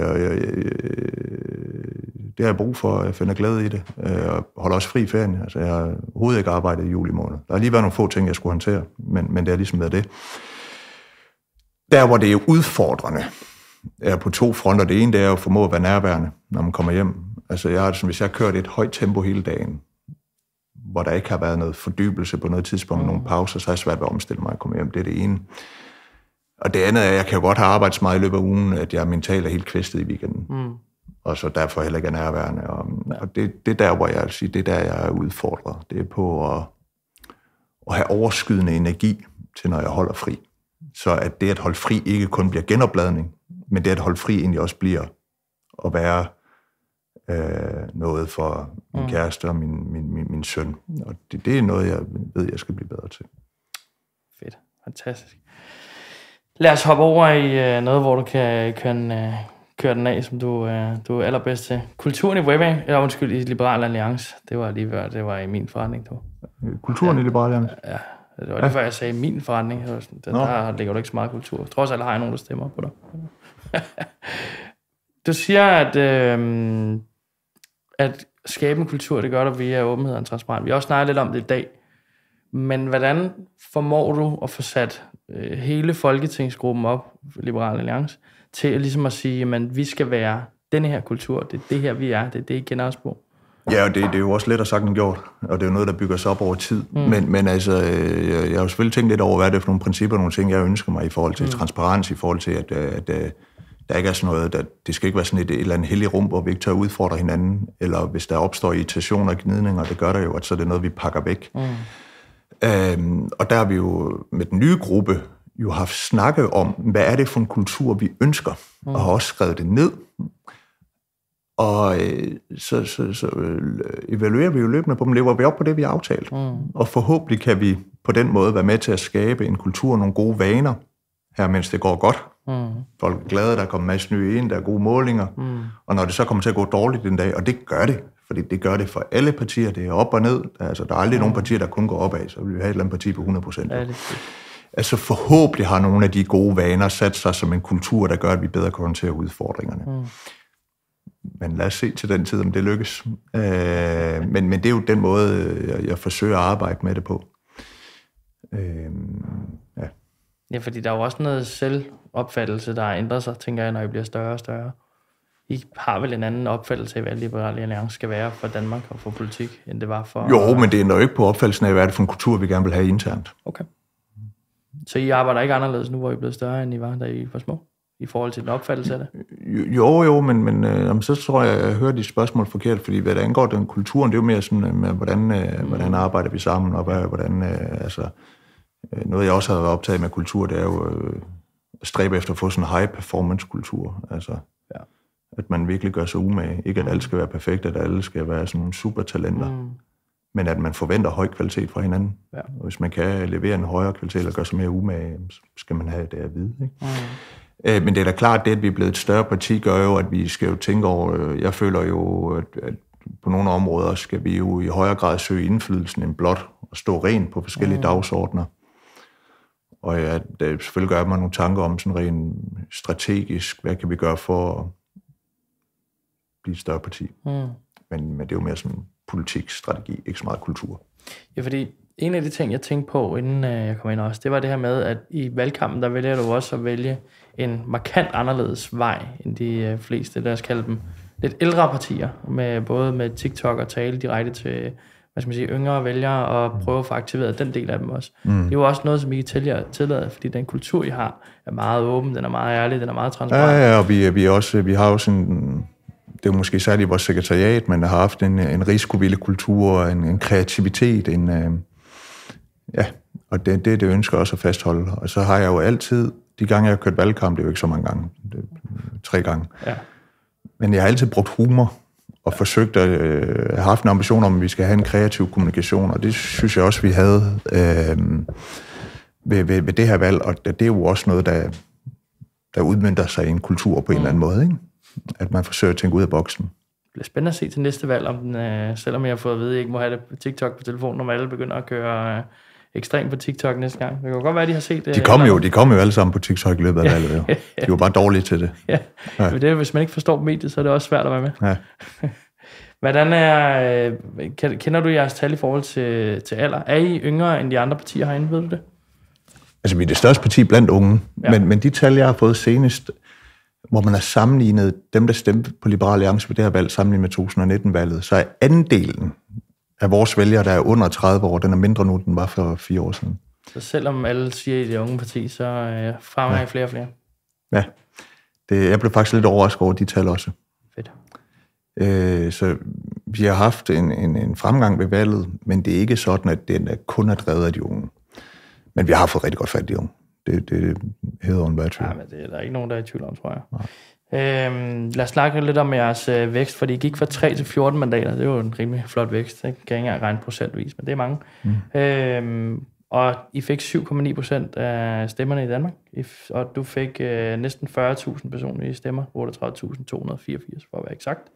det har jeg brug for, jeg finder glæde i det. Jeg holder også fri i ferien. Altså, jeg har overhovedet ikke arbejdet i juli måned. Der har lige været nogle få ting, jeg skulle håndtere, men det har ligesom været det. Der, hvor det er udfordrende, er på to fronter. Det ene, det er at formå at være nærværende, når man kommer hjem. Altså, jeg har det sådan, hvis jeg har kørt et højt tempo hele dagen, hvor der ikke har været noget fordybelse på noget tidspunkt, nogle pauser, så er jeg svært ved at omstille mig at komme hjem. Det er det ene. Og det andet er, at jeg kan jo godt have arbejdet så meget i løbet af ugen, at jeg mentalt er helt kvæstet i weekenden. Og så derfor heller ikke er nærværende. Og det er der, hvor jeg vil sige, det er der, jeg er udfordret. Det er på at have overskydende energi til, når jeg holder fri. Så at det at holde fri ikke kun bliver genopladning, men det at holde fri egentlig også bliver at være noget for min kæreste og min søn. Og det er noget, jeg ved, jeg skal blive bedre til. Fedt. Fantastisk. Lad os hoppe over i noget, hvor du kan køre den af, som du er allerbedst til. Kulturen i Webbing, eller undskyld, i Liberal Alliance. Det var lige før, det var i min forretning, du. Kulturen i Liberal Alliance? Ja, det var lige før, jeg sagde min forretning. Der ligger du ikke så meget kultur. Trods alt har jeg nogen, der stemmer på dig. Du siger, at skabe en kultur, det gør du via åbenhed og transparens. Vi har også snakket lidt om det i dag. Men hvordan formår du at få sat hele folketingsgruppen op, Liberal Alliance, til ligesom at sige, at vi skal være denne her kultur, det er det her, vi er, det er det, I kender os på? Ja, og det er jo også lettere sagt end gjort, og det er jo noget, der bygger sig op over tid. Men altså, jeg har jo selvfølgelig tænkt lidt over, hvad det er for nogle principper, nogle ting, jeg ønsker mig i forhold til transparens, i forhold til, at der ikke er sådan noget, det skal ikke være sådan et eller andet helligt rum, hvor vi ikke tør udfordre hinanden, eller hvis der opstår irritationer og gnidninger, det gør der jo, at så er det noget, vi pakker væk. Og der har vi jo med den nye gruppe jo haft snakket om, hvad er det for en kultur, vi ønsker, og har også skrevet det ned. Og så evaluerer vi jo løbende på dem, lever vi op på det, vi har aftalt. Og forhåbentlig kan vi på den måde være med til at skabe en kultur og nogle gode vaner, her mens det går godt. Folk er glade, der kommer en masse nye ind, der er gode målinger. Og når det så kommer til at gå dårligt den dag, og det gør det, fordi det gør det for alle partier, det er op og ned. Altså, der er aldrig nogen partier, der kun går opad, så vil vi have et eller andet parti på 100%. Ja, altså forhåbentlig har nogle af de gode vaner sat sig som en kultur, der gør, at vi bedre kan håndtere udfordringerne. Men lad os se til den tid, om det lykkes. Men det er jo den måde, jeg forsøger at arbejde med det på. Ja, fordi der er jo også noget selvopfattelse, der ændrer sig, tænker jeg, når I bliver større og større. I har vel en anden opfattelse af, hvad Liberal Alliance skal være for Danmark og for politik, end det var for... Jo, men det ændrer jo ikke på opfattelsen af, hvad det for en kultur, vi gerne vil have internt. Okay. Så I arbejder ikke anderledes nu, hvor I er blevet større, end I var, da I var små? I forhold til den opfattelse af det? Jo, men så tror jeg hører de spørgsmål forkert, fordi hvad der angår den kulturen, det er jo mere sådan, med, hvordan arbejder vi sammen, og hvordan, noget jeg også har været optaget med kultur, det er jo at stræbe efter at få sådan en high performance kultur, altså At man virkelig gør sig umage. Ikke at alle skal være perfekte, at alle skal være sådan nogle supertalenter. Men at man forventer høj kvalitet fra hinanden. Ja. Og hvis man kan levere en højere kvalitet og gøre sig mere umage, så skal man have det at vide. Ikke? Men det er da klart, det at vi er blevet et større parti, gør jo, at vi skal jo tænke over... Jeg føler jo, at på nogle områder skal vi jo i højere grad søge indflydelsen end blot at stå rent på forskellige dagsordner. Og ja, det selvfølgelig gør mig nogle tanker om sådan rent strategisk, hvad kan vi gøre for at blive et større parti. Men det er jo mere sådan politik, strategi, ikke så meget kultur. Ja, fordi en af de ting, jeg tænkte på, inden jeg kom ind også, det var det her med, at i valgkampen, der vælger du også at vælge en markant anderledes vej, end de fleste, lad os kalde dem, lidt ældre partier, med både med TikTok og tale direkte til, hvad skal man sige, yngre vælgere, og prøve at få aktiveret den del af dem også. Det er jo også noget, som I kan tillade, fordi den kultur, I har, er meget åben, den er meget ærlig, den er meget transparent. Ja, og vi har også en... Det er jo måske særligt vores sekretariat, men der har haft en risikovillig kultur, en kreativitet, og det ønsker også at fastholde. Og så har jeg jo altid, de gange jeg har kørt valgkamp, det er jo ikke så mange gange, 3 gange, men jeg har altid brugt humor, og forsøgt at have haft en ambition om, at vi skal have en kreativ kommunikation, og det synes jeg også, vi havde ved det her valg, og det er jo også noget, der udmønter sig i en kultur på en eller anden måde, ikke? At man forsøger at tænke ud af boksen. Det bliver spændende at se til næste valg, om den, selvom jeg har fået at vide, at jeg ikke må have det på TikTok på telefonen, når alle begynder at køre ekstremt på TikTok næste gang. Det kan godt være, at de har set det. De kom jo alle sammen på TikTok i løbet af valget. Jo. De var bare dårlige til det. Ja. Men det, hvis man ikke forstår mediet, så er det også svært at være med. Ja. Hvordan er... Kender du jeres tal i forhold til alder? Er I yngre end de andre partier herinde, ved du det? Altså, vi er det største parti blandt unge, men de tal, jeg har fået senest, hvor man har sammenlignet dem, der stemte på Liberal Alliance ved det her valg, sammenlignet med 2019-valget, så er andelen af vores vælgere, der er under 30 år, den er mindre nu, end den var for 4 år siden. Så selvom alle siger i det unge parti, så fremmer I flere og flere? Ja, jeg blev faktisk lidt overrasket over de tal også. Fedt. Så vi har haft en fremgang ved valget, men det er ikke sådan, at den kun er drevet af de unge. Men vi har fået rigtig godt fat i de unge. Det hedder en værtsøg. Ja, men det er der ikke nogen, der er i tvivl om, tror jeg. Lad os snakke lidt om jeres vækst, fordi I gik fra 3 til 14 mandater. Det er jo en rimelig flot vækst. Ikke? Kan ikke engang regne procentvis, men det er mange. Og I fik 7,9% af stemmerne i Danmark, og du fik næsten 40.000 personlige stemmer, 38.284 for at være eksakt.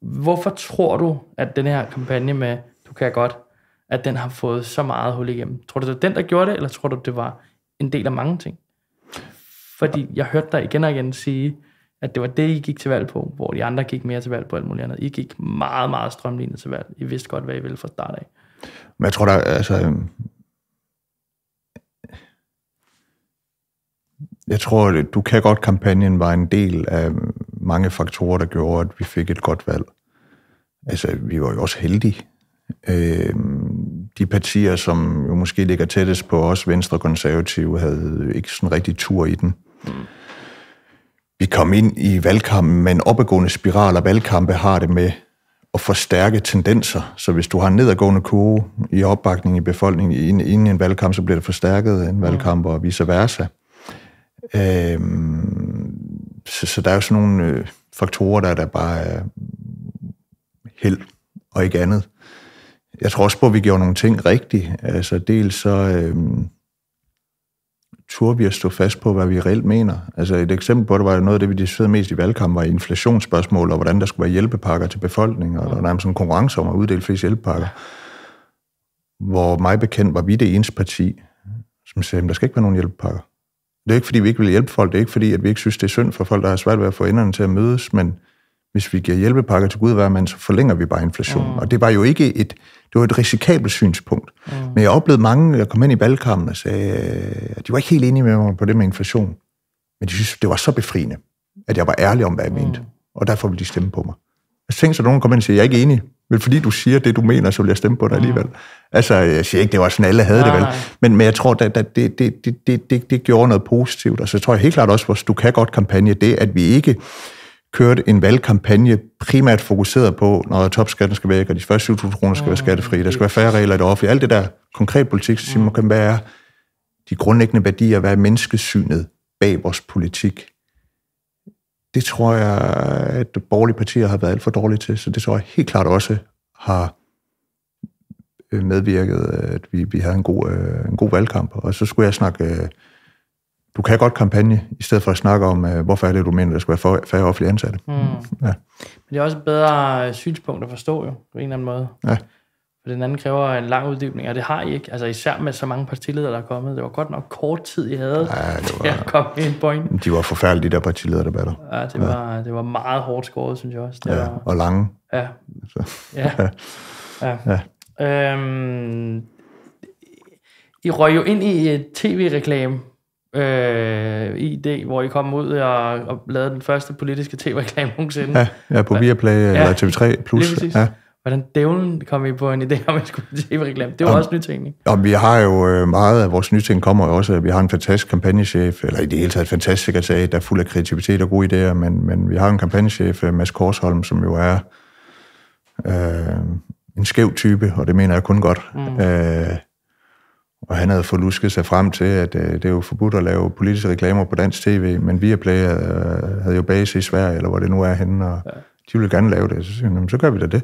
Hvorfor tror du, at den her kampagne med Du kan godt, at den har fået så meget hul igennem? Tror du, det var den, der gjorde det, eller tror du, det var en del af mange ting? Fordi jeg hørte dig igen og igen sige, at det var det, I gik til valg på, hvor de andre gik mere til valg på alt muligt andet. I gik meget, meget strømlignet til valg. I vidste godt, hvad I ville fra start af. Men jeg tror, jeg tror, at Du kan godt kampagnen var en del af mange faktorer, der gjorde, at vi fik et godt valg. Altså, vi var jo også heldige. De partier, som jo måske ligger tættest på os, Venstre og Konservative, havde ikke sådan rigtig tur i den. Vi kom ind i valgkampen med en opadgående spiral, og valgkampe har det med at forstærke tendenser. Så hvis du har en nedadgående kurve i opbakning i befolkningen inden en valgkamp, så bliver det forstærket en valgkamp og vice versa. Så der er jo sådan nogle faktorer, der bare er held og ikke andet. Jeg tror også på, at vi gjorde nogle ting rigtigt. Altså dels så turde vi at stå fast på, hvad vi reelt mener. Altså et eksempel på det var noget af det, vi diskuterede mest i valgkampen, var inflationsspørgsmål, og hvordan der skulle være hjælpepakker til befolkningen, og der var nærmest en konkurrence om at uddele flest hjælpepakker. Hvor mig bekendt var vi det eneste parti, som sagde, at der skal ikke være nogen hjælpepakker. Det er ikke, fordi vi ikke vil hjælpe folk, det er ikke, fordi at vi ikke synes, det er synd for folk, der har svært ved at få enderne til at mødes, men hvis vi giver hjælpepakker til Gud hver mand, så forlænger vi bare inflationen. Og det var jo ikke det var et risikabelt synspunkt. Men jeg oplevede mange, der kom ind i valgkampen og sagde, at de var ikke helt enige med mig på det med inflation. Men de synes, det var så befriende, at jeg var ærlig om, hvad jeg mente. Og derfor ville de stemme på mig. Jeg tænkte så, at nogen kom ind og siger, jeg er ikke enig. Men fordi du siger det, du mener, så vil jeg stemme på dig alligevel. Altså, jeg siger ikke, det var sådan, alle havde det vel. Men jeg tror, at det gjorde noget positivt. Og så tror jeg helt klart også, vores Du kan godt kampagne, det at vi ikke kørte en valgkampagne primært fokuseret på, når topskatten skal væk, og de første 7.000 kroner skal være skattefri, der skal være færre regler i det offentlige. Alt det der konkret politik, så siger man, hvad er de grundlæggende værdier, hvad er menneskesynet bag vores politik? Det tror jeg, at borgerlige partier har været alt for dårlige til, så det tror jeg helt klart også har medvirket, at vi havde en god valgkamp. Og så skulle jeg snakke, du kan godt kampagne, i stedet for at snakke om, hvorfor er det, du mener, der skal være færre offentlige ansatte. Ja. Men det er også et bedre synspunkt at forstå jo, på en eller anden måde. Ja. For den anden kræver en lang uddybning, og det har I ikke. Altså især med så mange partiledere, der er kommet. Det var godt nok kort tid, I havde at komme i en point. De var forfærdelige, de der partilederdebatter. Ja, det var meget hårdt skåret, synes jeg også. Det var, og lange. Ja. I røg jo ind i et tv-reklame, ID, hvor I kom ud og lavede den første politiske tv-reklame nogensinde. Ja, på Viaplay eller TV3 Plus. Ja. Hvordan dævlen kom I på en idé om, at I skulle tv-reklame? Det var også nytænkning. Og vi har jo meget af vores nytænkning kommer også. Vi har en fantastisk kampagnechef, eller i det hele taget et fantastisk sekretariat, der er fuld af kreativitet og gode idéer, men vi har en kampagnechef, Mads Korsholm, som jo er en skæv type, og det mener jeg kun godt. Og han havde fået lusket sig frem til, at det er jo forbudt at lave politiske reklamer på dansk tv, men Viaplay havde jo base i Sverige, eller hvor det nu er henne, og de ville gerne lave det. Så siger jeg, så gør vi da det.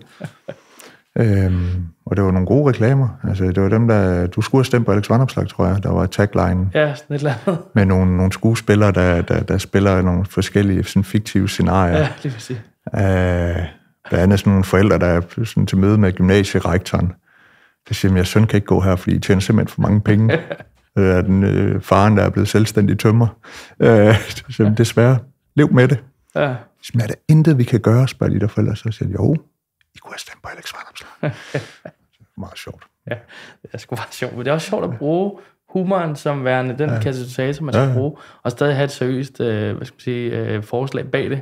Og det var nogle gode reklamer. Altså, det var dem, der... Du skulle have stemt på Alex Vanopslagh, tror jeg. Der var tagline. Ja, sådan et eller andet. Med nogle skuespillere, der spiller nogle forskellige sådan fiktive scenarier. Ja, lige præcis. Der er næsten nogle forældre, der er sådan til møde med gymnasierektoren. Det siger, at jeres søn kan ikke gå her, fordi I tjener simpelthen for mange penge. Den faren, der er blevet selvstændig tømmer. Så desværre, lev med det. Ja. Så er der intet, vi kan gøre, spørger de der forældre. Så siger de, jo, I kunne have stemt på Alex Vanopslagh. Meget sjovt. Ja, det er sgu meget sjovt. Men det er også sjovt at bruge humoren som værende den katalysator, man skal bruge, og stadig have et seriøst forslag bag det,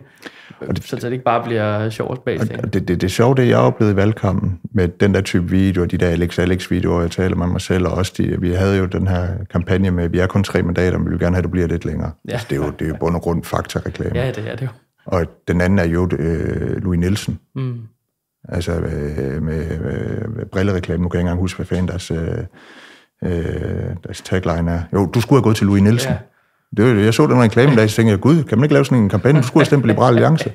så det ikke bare bliver sjovt bag det. Det sjove, det jeg oplevede i valgkampen, med den der type videoer, de der Alex-videoer, jeg taler med mig selv, og også vi havde jo den her kampagne med, vi er kun 3 mandater, men vi vil gerne have, at du bliver lidt længere. Ja. Altså, det er jo bund og grund faktareklame. Ja, det er det jo. Og den anden er jo Louis Nielsen. Altså med brillereklame. Nu kan jeg ikke engang huske, hvad fanden deres tagline er. Jo, du skulle have gået til Louis Nielsen. Ja. Jeg så den reklame, der tænkte jeg, gud, kan man ikke lave sådan en kampagne? Du skulle have stemt på Liberal Alliance.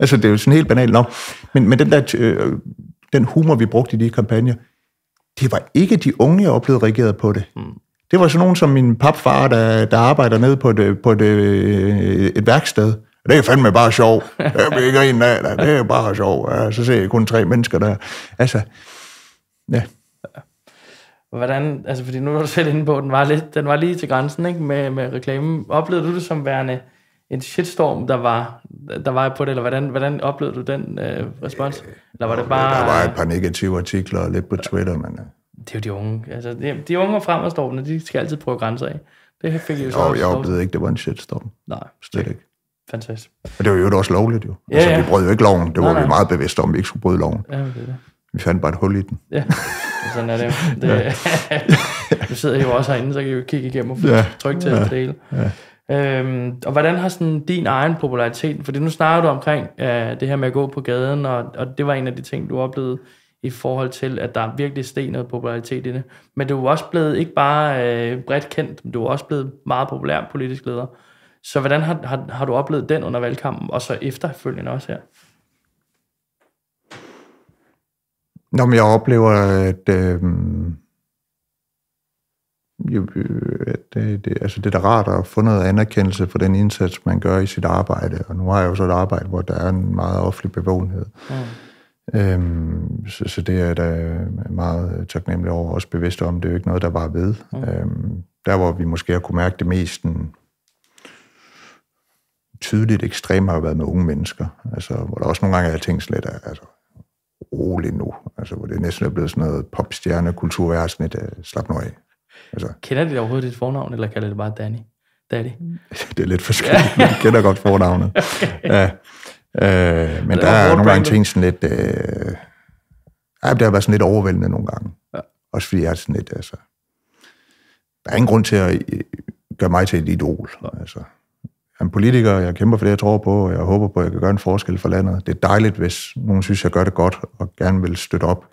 Altså, det er jo sådan helt banalt nok. Men den humor, vi brugte i de kampagner, det var ikke de unge, jeg oplevede reageret på det. Det var sådan nogen som min papfar, der arbejder nede på et værksted. Det er fandme bare sjov. Det er ikke en af, det er bare sjov. Ja, så ser jeg kun 3 mennesker der. Altså, ja. Hvordan, altså fordi nu er du selv inde på, den var lige til grænsen, ikke, med reklamen. Oplevede du det som værende en shitstorm, der var på det, eller hvordan oplevede du den respons? Eller var det bare... Der var et par negative artikler lidt på Twitter, men... Det er jo de unge. Altså, de unge og fremadstående, de skal altid prøve grænser af. Det fik jeg jo jeg oplevede ikke, det var en shitstorm. Nej. Slet ikke. Fantastisk. Og det var jo også lovligt, jo. Ja, altså, vi brød jo ikke loven. Det var vi meget bevidste om, vi ikke skulle bryde loven. Ja, det. Vi fandt bare et hul i den. Ja, sådan er det jo. Nu sidder I jo også herinde, så kan I jo kigge igennem og få tryk til at dele. Ja. Og hvordan har sådan din egen popularitet, fordi nu snakker du omkring det her med at gå på gaden, og det var en af de ting, du oplevede i forhold til, at der virkelig steg noget popularitet i det. Men du er også blevet ikke bare bredt kendt, men du er også blevet meget populær politisk leder. Så hvordan har du oplevet den under valgkampen, og så efterfølgende også her? Nå, men jeg oplever, at altså det er da rart at få noget anerkendelse for den indsats, man gør i sit arbejde. Og nu har jeg jo så et arbejde, hvor der er en meget offentlig bevågenhed. Så det er da meget taknemmelig over, også bevidst om, det er jo ikke noget, der var ved. Der, hvor vi måske har kunne mærke det mest tydeligt ekstremt, har været med unge mennesker. Altså, hvor der også nogle gange har tænkt lidt, altså, roligt nu. Altså, hvor det næsten er blevet sådan noget popstjerne-kultur, jeg har sådan et slap nu af. Altså. Kender de overhovedet dit fornavn, eller kalder det bare Daddy? Det er lidt forskelligt, men jeg kender godt fornavnet. Ja. Men der er nogle gange ting sådan lidt... det har været sådan lidt overvældende nogle gange. Ja. Også fordi jeg er sådan lidt... Altså, der er ingen grund til at gøre mig til et idol. Altså, jeg er en politiker, jeg kæmper for det, jeg tror på, og jeg håber på, at jeg kan gøre en forskel for landet. Det er dejligt, hvis nogen synes, jeg gør det godt, og gerne vil støtte op.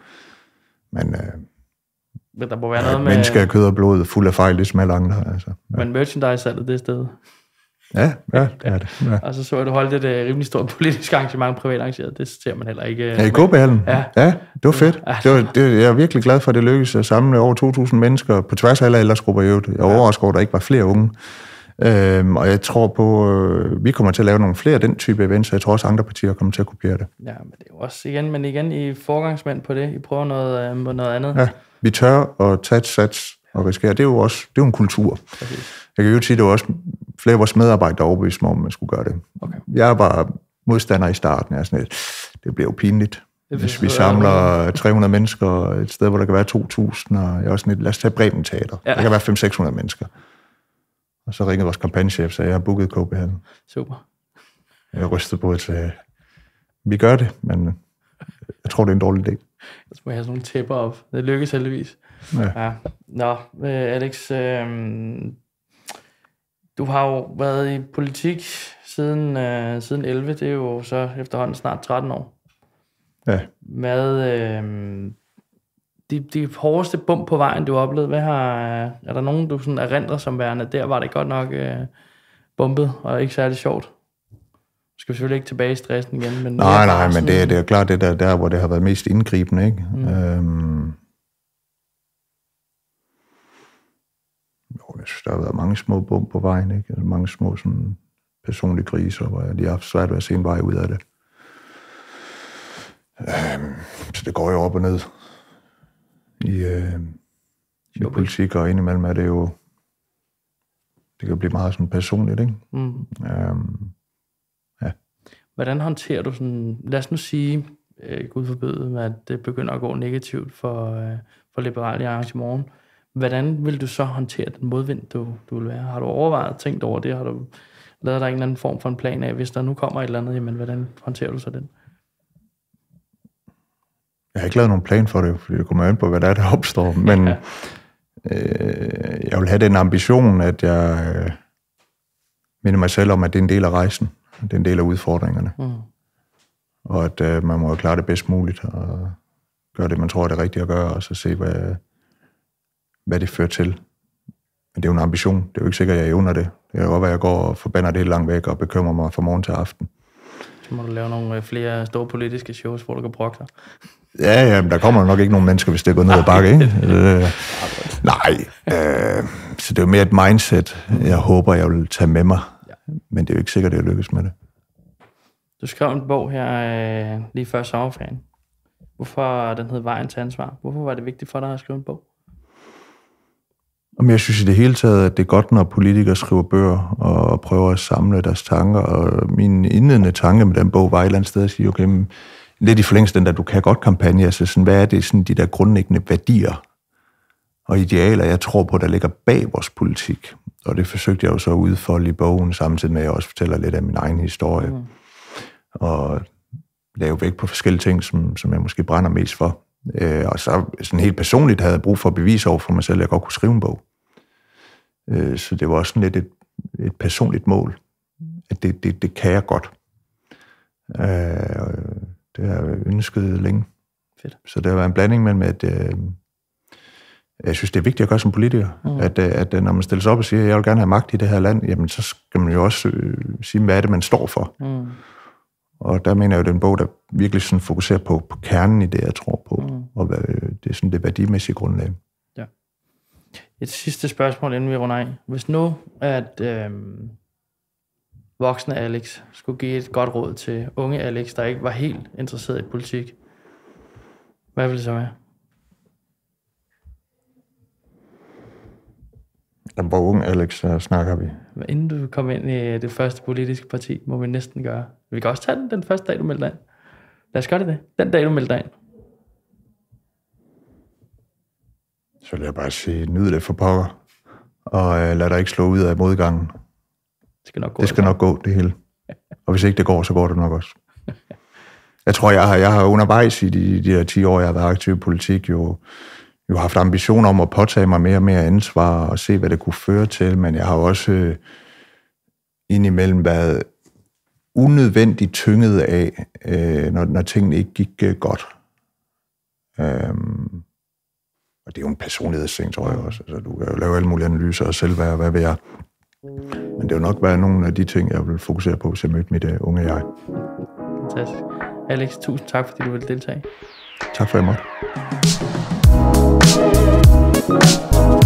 Men der må være noget med... Mennesker af kød og blod, fuld af fejl, ligesom alle andre. Altså, ja. Men merchandise-salget det sted? Ja, det er det. Ja. Og så jeg, du holdt et rimelig stort politisk arrangement, privat arrangeret. Det ser man heller ikke. Ja, i KB-hallen? Ja, det var fedt. Jeg er virkelig glad for, at det lykkedes at samle over 2.000 mennesker på tværs af alle aldersgrupper i øvrigt. Jeg er overrasket over, at der ikke var flere unge. Og jeg tror på, vi kommer til at lave nogle flere af den type events, og jeg tror også, andre partier kommer til at kopiere det. Ja, men det er jo også igen I forgangsmænd på det. I prøver noget andet. Ja, vi tør at tage et sats og risikere. Det er jo en kultur. Præcis. Jeg kan jo sige, at det var også flere af vores medarbejdere, der overbeviste mig om, at man skulle gøre det. Okay. Jeg var modstander i starten. Det bliver jo pinligt, hvis vi samler 300 mennesker et sted, hvor der kan være 2.000, og jeg er også lidt, lad os tage Bremen Teater. Ja. Der kan være 500-600 mennesker. Og så ringede vores kampagnechef, så jeg har booket KB-hallen. Super. Jeg rystede på, at vi gør det, men jeg tror, det er en dårlig idé. Så må jeg have sådan nogle tæpper op. Det lykkes heldigvis. Ja. Nå, Alex, du har jo været i politik siden 11. Det er jo så efterhånden snart 13 år. Ja. Hvad de hårdeste bump på vejen, du har oplevet, er der nogen, du sådan erindrer som værende? Der var det godt nok bumpet, og ikke særlig sjovt. Du skal selvfølgelig ikke tilbage i stressen igen. Men nej, men det er klart, det der, hvor det har været mest indgribende, ikke? Jeg synes, der har været mange små bump på vejen, ikke? Altså mange små sådan, personlige kriser, hvor jeg lige har haft svært ved at se en vej ud af det. Så det går jo op og ned i politik, og indimellem er det jo, det kan blive meget sådan personligt, ikke? Ja. Hvordan håndterer du sådan, lad os nu sige, Gud forbyde, at det begynder at gå negativt for Liberal Alliance i morgen. Hvordan vil du så håndtere den modvind, du vil være? Har du overvejet, tænkt over det? Har du lavet dig en eller anden form for en plan af, hvis der nu kommer et eller andet, jamen hvordan håndterer du så den? Jeg har ikke lavet nogen plan for det, fordi det kommer an på, hvad der opstår. Men jeg vil have den ambition, at jeg minder mig selv om, at det er en del af rejsen. Det er en del af udfordringerne. Og at man må klare det bedst muligt, og gøre det, man tror er det rigtige at gøre, og så se, hvad det fører til. Men det er jo en ambition. Det er jo ikke sikkert, at jeg evner det. Det er jo godt, at jeg går og forbander det helt langt væk, og bekymrer mig fra morgen til aften. Så må du lave nogle flere store politiske shows, hvor du kan brokke dig. Ja, men der kommer nok ikke nogen mennesker, hvis det er gået ned ad bakke, ikke? Så det er jo mere et mindset, jeg håber, jeg vil tage med mig. Men det er jo ikke sikkert, at jeg lykkes med det. Du skrev en bog her lige før sommerferien. Hvorfor den hed Vejen til ansvar? Hvorfor var det vigtigt for dig at skrive en bog? Jeg synes i det hele taget, at det er godt, når politikere skriver bøger og prøver at samle deres tanker. Og min indledende tanke med den bog var et eller andet sted at sige, okay, lidt i forlængelse den der, du kan godt kampagne, altså sådan, hvad er det, sådan de der grundlæggende værdier og idealer, jeg tror på, der ligger bag vores politik. Og det forsøgte jeg jo så at udfolde i bogen, samtidig med, at jeg også fortæller lidt af min egen historie. Og lave vægt på forskellige ting, som jeg måske brænder mest for. Og så sådan helt personligt havde jeg brug for at bevise over for mig selv, at jeg godt kunne skrive en bog. Så det var også sådan lidt et personligt mål, at det kan jeg godt. Det har jeg ønsket længe. Fedt. Så det har været en blanding mellem, at jeg synes, det er vigtigt at gøre som politiker. At når man stiller sig op og siger, at jeg vil gerne have magt i det her land, jamen så skal man jo også sige, hvad er det, man står for. Og der mener jeg jo, at det er en bog, der virkelig sådan fokuserer på kernen i det, jeg tror på. Og det er sådan det værdimæssige grundlag. Ja. Et sidste spørgsmål, inden vi runder af. Hvis nu, at voksne Alex skulle give et godt råd til unge Alex, der ikke var helt interesseret i politik, hvad ville det så være? Hvor unge Alex snakker vi? Inden du kom ind i det første politiske parti, må vi næsten gøre. Vi kan også tage den første dag, du meldte dig ind. Lad os gøre det. Den dag, du meldte dig ind. Så vil jeg bare sige, nyd det for pokker. Og lad dig ikke slå ud af modgangen. Det skal nok gå, det hele. Og hvis ikke det går, så går det nok også. Jeg tror, jeg har undervejs i de her 10 år, jeg har været aktiv i politik, jo haft ambitioner om at påtage mig mere og mere ansvar og se, hvad det kunne føre til, men jeg har også indimellem været unødvendigt tynget af, når tingene ikke gik godt. Og det er jo en personlighedsting, tror jeg også. Altså, du kan jo lave alle mulige analyser og selv være, hvad vil jeg. Men Men det vil nok være nogle af de ting, jeg vil fokusere på, hvis jeg mødte mit unge jeg. Fantastisk. Alex, tusind tak, fordi du ville deltage. Tak for, at jeg måtte.